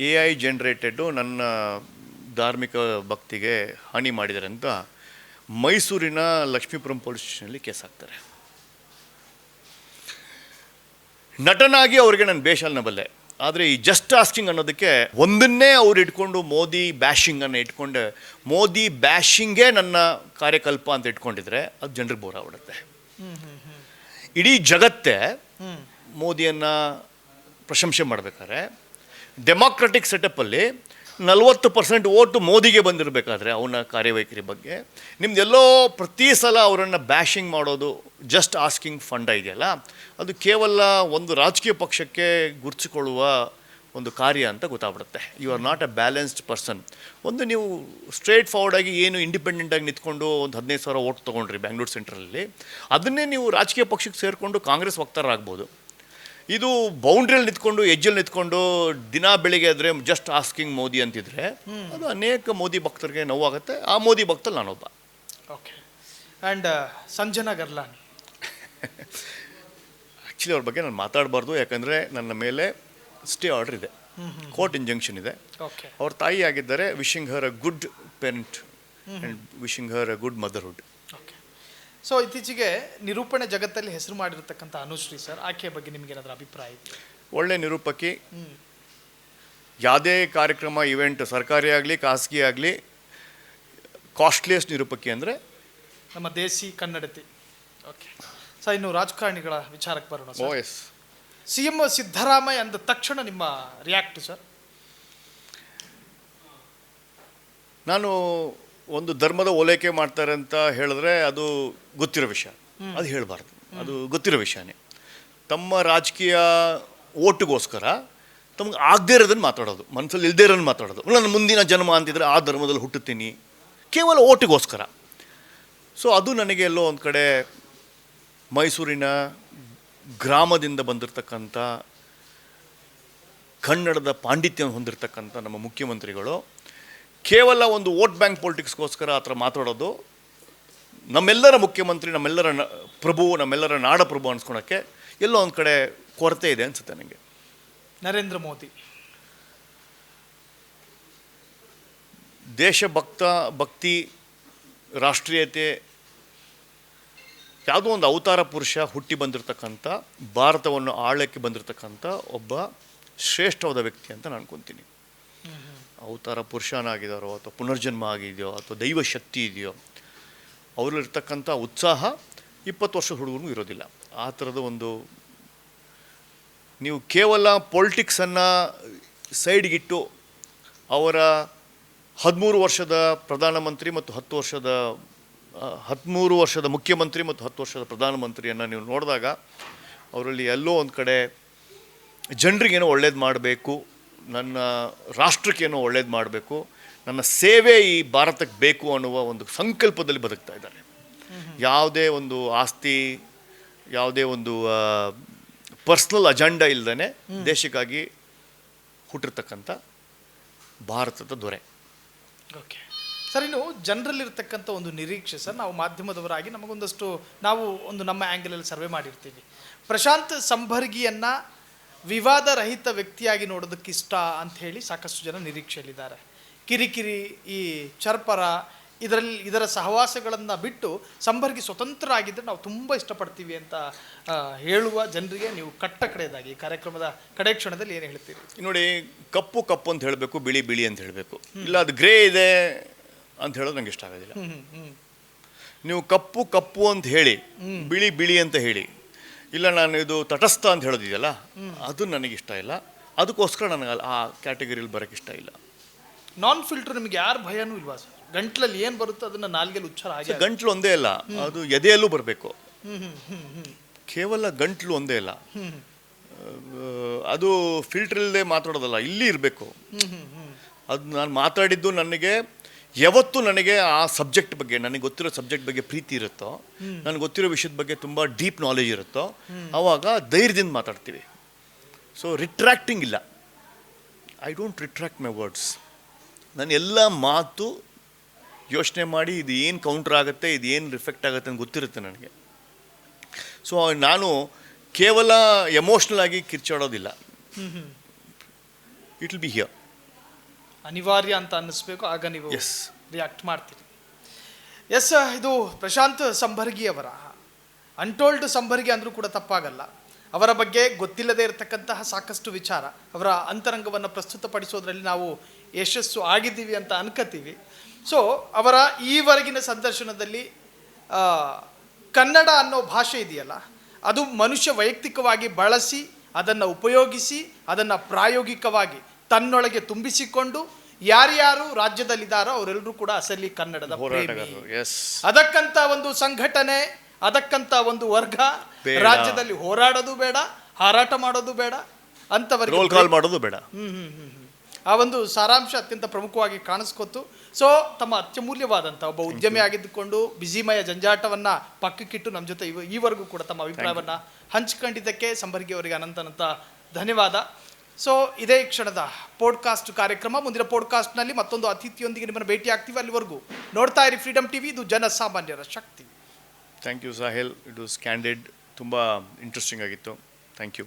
AI ಜನ್ರೇಟೆಡ್ಡು ನನ್ನ ಧಾರ್ಮಿಕ ಭಕ್ತಿಗೆ ಹಾನಿ ಮಾಡಿದ್ದಾರೆ ಅಂತ ಮೈಸೂರಿನ ಲಕ್ಷ್ಮೀಪುರಂ ಪೊಲೀಸ್ ಸ್ಟೇಷನಲ್ಲಿ ಕೇಸ್ ಹಾಕ್ತಾರೆ. ನಟನಾಗಿ ಅವ್ರಿಗೆ ನಾನು ಬೇಷಲ್ನ ಬಲ್ಲೆ, ಆದರೆ ಈ ಜಸ್ಟ್ ಆಸ್ಕಿಂಗ್ ಅನ್ನೋದಕ್ಕೆ ಒಂದನ್ನೇ ಅವ್ರು ಇಟ್ಕೊಂಡು ಮೋದಿ ಬ್ಯಾಶಿಂಗನ್ನು ಇಟ್ಕೊಂಡು, ಮೋದಿ ಬ್ಯಾಶಿಂಗೇ ನನ್ನ ಕಾರ್ಯಕಲ್ಪ ಅಂತ ಇಟ್ಕೊಂಡಿದ್ರೆ ಅದು ಜನರಿಗೆ ಬೋರ್ ಆಗ್ಬಿಡುತ್ತೆ. ಇಡೀ ಜಗತ್ತೇ ಮೋದಿಯನ್ನು ಪ್ರಶಂಸೆ ಮಾಡಬೇಕಾದ್ರೆ, ಡೆಮಾಕ್ರೆಟಿಕ್ ಸೆಟಪ್ಪಲ್ಲಿ 40% ಓಟು ಮೋದಿಗೆ ಬಂದಿರಬೇಕಾದ್ರೆ ಅವನ ಕಾರ್ಯವೈಖರಿ ಬಗ್ಗೆ ನಿಮ್ದೆಲ್ಲೋ ಪ್ರತಿ ಸಲ ಅವರನ್ನು ಬ್ಯಾಶಿಂಗ್ ಮಾಡೋದು ಜಸ್ಟ್ ಆಸ್ಕಿಂಗ್ ಫಂಡ ಇದೆಯಲ್ಲ, ಅದು ಕೇವಲ ಒಂದು ರಾಜಕೀಯ ಪಕ್ಷಕ್ಕೆ ಗುರುತಿಸಿಕೊಳ್ಳುವ ಒಂದು ಕಾರ್ಯ ಅಂತ ಗೊತ್ತಾಗ್ಬಿಡುತ್ತೆ. You are not a balanced person. ಒಂದು ನೀವು ಸ್ಟ್ರೇಟ್ ಫಾರ್ವರ್ಡಾಗಿ ಏನು ಇಂಡಿಪೆಂಡೆಂಟಾಗಿ ನಿಂತ್ಕೊಂಡು ಒಂದು 15,000 ಓಟ್ ತೊಗೊಂಡ್ರಿ ಬ್ಯಾಂಗ್ಳೂರು ಸೆಂಟ್ರಲ್ಲಿ, ಅದನ್ನೇ ನೀವು ರಾಜಕೀಯ ಪಕ್ಷಕ್ಕೆ ಸೇರಿಕೊಂಡು ಕಾಂಗ್ರೆಸ್ ವಕ್ತಾರರಾಗ್ಬೋದು. ಇದು ಬೌಂಡ್ರಿಯಲ್ಲಿ ನಿಂತ್ಕೊಂಡು, ಎಜ್ಜಲ್ಲಿ ನಿಂತ್ಕೊಂಡು ದಿನ ಬೆಳಿಗ್ಗೆ ಆದರೆ ಜಸ್ಟ್ ಆಸ್ಕಿಂಗ್ ಮೋದಿ ಅಂತಿದ್ರೆ ಅದು ಅನೇಕ ಮೋದಿ ಭಕ್ತರಿಗೆ ನೋವಾಗುತ್ತೆ. ಆ ಮೋದಿ ಭಕ್ತಲ್ಲಿ ನಾನೊಬ್ಬ. ಓಕೆ. ಆ್ಯಂಡ್ ಸಂಜನಾ ಗರ್ಲಾನಿ, ಆ್ಯಕ್ಚುಲಿ ಅವ್ರ ಬಗ್ಗೆ ನಾನು ಮಾತಾಡಬಾರ್ದು, ಯಾಕಂದರೆ ನನ್ನ ಮೇಲೆ ಸ್ಟೇ ಆರ್ಡರ್ ಇದೆ, ಕೋರ್ಟ್ ಇಂಜಂಕ್ಷನ್ ಇದೆ. ಅವ್ರ ತಾಯಿ ಆಗಿದ್ದಾರೆ. Wishing Har a good parent and wishing Har a good motherhood. Okay. So ಇತ್ತೀಚೆಗೆ ನಿರೂಪಣೆ ಜಗತ್ತಲ್ಲಿ ಹೆಸರು ಮಾಡಿರ್ತಕ್ಕಂಥ ಅನುಶ್ರೀ ಸರ್, ಆಕೆಯ ಬಗ್ಗೆ ನಿಮಗೇನಾದರೂ ಅಭಿಪ್ರಾಯ ಇದೆಯಾ? ಒಳ್ಳೆ ನಿರೂಪಕಿ. ಯಾವುದೇ ಕಾರ್ಯಕ್ರಮ, ಇವೆಂಟ್, ಸರ್ಕಾರಿ ಆಗಲಿ ಖಾಸಗಿ ಆಗಲಿ, ಕಾಸ್ಟ್ಲಿಯಸ್ಟ್ ನಿರೂಪಕಿ ಅಂದರೆ ನಮ್ಮ ದೇಸಿ ಕನ್ನಡತಿ. ಓಕೆ ಸರ್, ಇನ್ನು ರಾಜಕಾರಣಿಗಳ ವಿಚಾರಕ್ಕೆ ಬರೋಣ ಸರ್. ಎಸ್. CM ಸಿದ್ದರಾಮಯ್ಯ ಅಂದ ತಕ್ಷಣ ನಿಮ್ಮ ರಿಯಾಕ್ಟ್ ಸರ್? ನಾನು ಒಂದು ಧರ್ಮದ ಓಲೈಕೆ ಮಾಡ್ತಾರೆ ಅಂತ ಹೇಳಿದ್ರೆ ಅದು ಗೊತ್ತಿರೋ ವಿಷಯ, ಅದು ಹೇಳಬಾರ್ದು. ಅದು ಗೊತ್ತಿರೋ ವಿಷಯನೇ. ತಮ್ಮ ರಾಜಕೀಯ ಓಟಿಗೋಸ್ಕರ ತಮ್ಗೆ ಆಗದೇ ಇರೋದನ್ನು ಮಾತಾಡೋದು, ಮನಸ್ಸಲ್ಲಿ ಇಲ್ಲದೇ ಇರೋದನ್ನು ಮಾತಾಡೋದು. ನಾನು ಮುಂದಿನ ಜನ್ಮ ಅಂತಿದ್ರೆ ಆ ಧರ್ಮದಲ್ಲಿ ಹುಟ್ಟುತ್ತೀನಿ, ಕೇವಲ ಓಟಿಗೋಸ್ಕರ. ಸೊ ಅದು ನನಗೆ ಎಲ್ಲೋ ಒಂದು ಕಡೆ ಮೈಸೂರಿನ ಗ್ರಾಮದಿಂದ ಬಂದಿರತಕ್ಕಂಥ ಕನ್ನಡದ ಪಾಂಡಿತ್ಯವನ್ನು ಹೊಂದಿರತಕ್ಕಂಥ ನಮ್ಮ ಮುಖ್ಯಮಂತ್ರಿಗಳು ಕೇವಲ ಒಂದು ವೋಟ್ ಬ್ಯಾಂಕ್ ಪೊಲಿಟಿಕ್ಸ್ಗೋಸ್ಕರ ಆ ಥರ ಮಾತಾಡೋದು ನಮ್ಮೆಲ್ಲರ ಮುಖ್ಯಮಂತ್ರಿ, ನಮ್ಮೆಲ್ಲರ ಪ್ರಭು, ನಮ್ಮೆಲ್ಲರ ನಾಡ ಪ್ರಭು ಅನ್ಸ್ಕೊಳಕ್ಕೆ ಎಲ್ಲೋ ಒಂದು ಕಡೆ ಕೊರತೆ ಇದೆ ಅನಿಸುತ್ತೆ ನನಗೆ. ನರೇಂದ್ರ ಮೋದಿ ಭಕ್ತಿ, ರಾಷ್ಟ್ರೀಯತೆ, ಯಾವುದೋ ಒಂದು ಅವತಾರ ಪುರುಷ ಹುಟ್ಟಿ ಬಂದಿರತಕ್ಕಂಥ, ಭಾರತವನ್ನು ಆಳಕ್ಕೆ ಬಂದಿರತಕ್ಕಂಥ ಒಬ್ಬ ಶ್ರೇಷ್ಠವಾದ ವ್ಯಕ್ತಿ ಅಂತ ನಾನು ಅನ್ಕೊತೀನಿ. ಅವತಾರ ಪುರುಷನಾಗಿದ್ದಾರೋ ಅಥವಾ ಪುನರ್ಜನ್ಮ ಆಗಿದೆಯೋ ಅಥವಾ ದೈವ ಶಕ್ತಿ ಇದೆಯೋ, ಅವರಲ್ಲಿರ್ತಕ್ಕಂಥ ಉತ್ಸಾಹ 20 ವರ್ಷದ ಹುಡುಗರಿಗೂ ಇರೋದಿಲ್ಲ. ಆ ಥರದ ಒಂದು, ನೀವು ಕೇವಲ ಪೊಲಿಟಿಕ್ಸನ್ನು ಸೈಡ್ಗಿಟ್ಟು ಅವರ 13 ವರ್ಷದ ಪ್ರಧಾನಮಂತ್ರಿ ಮತ್ತು 13 ವರ್ಷದ ಮುಖ್ಯಮಂತ್ರಿ ಮತ್ತು 10 ವರ್ಷದ ಪ್ರಧಾನಮಂತ್ರಿಯನ್ನು ನೀವು ನೋಡಿದಾಗ ಅವರಲ್ಲಿ ಎಲ್ಲೋ ಒಂದು ಕಡೆ ಜನರಿಗೇನೋ ಒಳ್ಳೇದು ಮಾಡಬೇಕು, ನನ್ನ ರಾಷ್ಟ್ರಕ್ಕೇನೋ ಒಳ್ಳೇದು ಮಾಡಬೇಕು, ನನ್ನ ಸೇವೆ ಈ ಭಾರತಕ್ಕೆ ಬೇಕು ಅನ್ನುವ ಒಂದು ಸಂಕಲ್ಪದಲ್ಲಿ ಬದುಕ್ತಾ ಇದ್ದಾರೆ. ಯಾವುದೇ ಒಂದು ಆಸ್ತಿ, ಯಾವುದೇ ಒಂದು ಪರ್ಸ್ನಲ್ ಅಜೆಂಡಾ ಇಲ್ಲದೇ ದೇಶಕ್ಕಾಗಿ ಹುಟ್ಟಿರ್ತಕ್ಕಂಥ ಭಾರತದ ದೊರೆ. ಓಕೆ ಸರ್, ಇನ್ನು ಜನರಲ್ಲಿರ್ತಕ್ಕಂಥ ಒಂದು ನಿರೀಕ್ಷೆ ಸರ್, ನಾವು ಮಾಧ್ಯಮದವರಾಗಿ ನಮಗೊಂದಷ್ಟು ನಾವು ಒಂದು ನಮ್ಮ ಆ್ಯಂಗಲಲ್ಲಿ ಸರ್ವೆ ಮಾಡಿರ್ತೀವಿ. ಪ್ರಶಾಂತ್ ಸಂಭರ್ಗಿಯನ್ನು ವಿವಾದ ರಹಿತ ವ್ಯಕ್ತಿಯಾಗಿ ನೋಡೋದಕ್ಕಿಷ್ಟ ಅಂಥೇಳಿ ಸಾಕಷ್ಟು ಜನ ನಿರೀಕ್ಷೆಯಲ್ಲಿದ್ದಾರೆ. ಕಿರಿಕಿರಿ, ಈ ಚರ್ಪರ, ಇದರ ಸಹವಾಸಗಳನ್ನು ಬಿಟ್ಟು ಸಂಭರ್ಗಿ ಸ್ವತಂತ್ರ ಆಗಿದ್ದರೆ ನಾವು ತುಂಬ ಇಷ್ಟಪಡ್ತೀವಿ ಅಂತ ಹೇಳುವ ಜನರಿಗೆ ನೀವು ಕಡೆಯದಾಗಿ ಕಾರ್ಯಕ್ರಮದ ಕಡೆ ಕ್ಷಣದಲ್ಲಿ ಏನು ಹೇಳ್ತೀರಿ? ನೋಡಿ, ಕಪ್ಪು ಕಪ್ಪು ಅಂತ ಹೇಳಬೇಕು, ಬಿಳಿ ಬಿಳಿ ಅಂತ ಹೇಳಬೇಕು, ಇಲ್ಲ ಅದು ಗ್ರೇ ಇದೆ ಅಂತ ಹೇಳೋದು ನಂಗೆ ಇಷ್ಟ ಆಗೋದಿಲ್ಲ. ನೀವು ಕಪ್ಪು ಕಪ್ಪು ಅಂತ ಹೇಳಿ, ಬಿಳಿ ಬಿಳಿ ಅಂತ ಹೇಳಿ, ಇಲ್ಲ ನಾನು ಇದು ತಟಸ್ಥ ಅಂತ ಹೇಳೋದಿದೆಯಲ್ಲ, ಅದು ನನಗಿಷ್ಟ ಇಲ್ಲ. ಅದಕ್ಕೋಸ್ಕರ ನನಗೆ ಆ ಕ್ಯಾಟಗರಿಯಲ್ಲಿ ಬರೋಕ್ಕೆ ಇಷ್ಟ ಇಲ್ಲ. ನಾನ್ ಫಿಲ್ಟರ್ ನಿಮಗೆ ಯಾರು ಭಯನೂ ಇಲ್ವಾ ಸರ್? ಗಂಟ್ಲಲ್ಲಿ ಏನು ಬರುತ್ತೋ ಅದನ್ನು ನಾಲ್ಗೆಲ್ಲಿ ಉಚ್ಚಾರ ಆಗಿ, ಗಂಟ್ಲು ಒಂದೇ ಇಲ್ಲ, ಅದು ಎದೆಯಲ್ಲೂ ಬರಬೇಕು. ಕೇವಲ ಗಂಟ್ಲು ಒಂದೇ ಇಲ್ಲ, ಅದು ಫಿಲ್ಟರ್ ಇಲ್ಲದೆ ಮಾತಾಡೋದಲ್ಲ, ಇಲ್ಲಿ ಇರಬೇಕು. ಅದು ನಾನು ಮಾತಾಡಿದ್ದು ಯಾವತ್ತು ನನಗೆ ಆ ಸಬ್ಜೆಕ್ಟ್ ಬಗ್ಗೆ, ನನಗೆ ಗೊತ್ತಿರೋ ಸಬ್ಜೆಕ್ಟ್ ಬಗ್ಗೆ ಪ್ರೀತಿ ಇರುತ್ತೋ, ನನಗೆ ಗೊತ್ತಿರೋ ವಿಷಯದ ಬಗ್ಗೆ ತುಂಬ ಡೀಪ್ ನಾಲೆಜ್ ಇರುತ್ತೋ, ಆವಾಗ ಧೈರ್ಯದಿಂದ ಮಾತಾಡ್ತೀವಿ. ಸೊ ರಿಟ್ರ್ಯಾಕ್ಟಿಂಗ್ ಇಲ್ಲ. I don't retract my words. ನಾನು ಎಲ್ಲ ಮಾತು ಯೋಚನೆ ಮಾಡಿ ಇದು ಏನು ಕೌಂಟ್ರ್ ಆಗುತ್ತೆ, ಇದು ಏನು ರಿಫೆಕ್ಟ್ ಆಗುತ್ತೆ ಅಂತ ಗೊತ್ತಿರುತ್ತೆ ನನಗೆ. ಸೊ ನಾನು ಕೇವಲ ಎಮೋಷ್ನಲ್ ಆಗಿ ಕಿರ್ಚಾಡೋದಿಲ್ಲ. It will be here. ಅನಿವಾರ್ಯ ಅಂತ ಅನ್ನಿಸ್ಬೇಕು, ಆಗ ನೀವು ರಿಯಾಕ್ಟ್ ಮಾಡ್ತೀರಿ. ಎಸ್, ಇದು ಪ್ರಶಾಂತ್ ಸಂಭರ್ಗಿ ಅವರ ಅನ್ಟೋಲ್ಡ್ ಸಂಭರ್ಗಿ ಅಂದರೂ ಕೂಡ ತಪ್ಪಾಗಲ್ಲ. ಅವರ ಬಗ್ಗೆ ಗೊತ್ತಿಲ್ಲದೆ ಇರತಕ್ಕಂತಹ ಸಾಕಷ್ಟು ವಿಚಾರ, ಅವರ ಅಂತರಂಗವನ್ನು ಪ್ರಸ್ತುತಪಡಿಸೋದ್ರಲ್ಲಿ ನಾವು ಯಶಸ್ಸು ಆಗಿದ್ದೀವಿ ಅಂತ ಅನ್ಕೋತೀವಿ. ಸೊ ಅವರ ಈವರೆಗಿನ ಸಂದರ್ಶನದಲ್ಲಿ ಕನ್ನಡ ಅನ್ನೋ ಭಾಷೆ ಇದೆಯಲ್ಲ, ಅದು ಮನುಷ್ಯ ವೈಯಕ್ತಿಕವಾಗಿ ಬಳಸಿ, ಅದನ್ನು ಉಪಯೋಗಿಸಿ, ಅದನ್ನು ಪ್ರಾಯೋಗಿಕವಾಗಿ ತನ್ನೊಳಗೆ ತುಂಬಿಸಿಕೊಂಡು ಯಾರ್ಯಾರು ರಾಜ್ಯದಲ್ಲಿದ್ದಾರೋ ಅವರೆಲ್ಲರೂ ಕೂಡ ಅಸಲಿ ಕನ್ನಡದ ಪ್ರೇಮಿ. ಅದಕ್ಕಂತ ಒಂದು ಸಂಘಟನೆ, ಅದಕ್ಕಂತ ಒಂದು ವರ್ಗ ರಾಜ್ಯದಲ್ಲಿ ಹೋರಾಡೋದು ಬೇಡ, ಹಾರಾಟ ಮಾಡೋದು ಬೇಡ, ಅಂತವರಿಗೆ ಮಾಡೋದು ಬೇಡ. ಆ ಒಂದು ಸಾರಾಂಶ ಅತ್ಯಂತ ಪ್ರಮುಖವಾಗಿ ಕಾಣಿಸ್ಕೊತು. ಸೊ ತಮ್ಮ ಅತ್ಯಮೂಲ್ಯವಾದಂಥ ಒಬ್ಬ ಉದ್ಯಮಿ ಆಗಿದ್ದುಕೊಂಡು ಬಿಸಿಮಯ ಜಂಜಾಟವನ್ನು ಪಕ್ಕಕ್ಕಿಟ್ಟು ನಮ್ಮ ಜೊತೆ ಈವರೆಗೂ ಕೂಡ ತಮ್ಮ ಅಭಿಪ್ರಾಯವನ್ನು ಹಂಚಿಕೊಂಡಿದ್ದಕ್ಕೆ ಸಂಭರ್ಗಿ ಅವರಿಗೆ ಅನಂತ ಧನ್ಯವಾದ. ಸೊ ಇದೇ ಕ್ಷಣದ ಪಾಡ್ಕಾಸ್ಟ್ ಕಾರ್ಯಕ್ರಮ. ಮುಂದಿನ ಪಾಡ್ಕಾಸ್ಟ್ನಲ್ಲಿ ಮತ್ತೊಂದು ಅತಿಥಿಯೊಂದಿಗೆ ನಿಮ್ಮನ್ನು ಭೇಟಿ ಆಗ್ತೀವಿ. ಅಲ್ಲಿವರೆಗೂ ನೋಡ್ತಾ ಇರಿ ಫ್ರೀಡಮ್ ಟಿವಿ, ಇದು ಜನಸಾಮಾನ್ಯರ ಶಕ್ತಿ. Thank you Sahil, it was candid, ತುಂಬ ಇಂಟ್ರೆಸ್ಟಿಂಗ್ ಆಗಿತ್ತು. Thank you.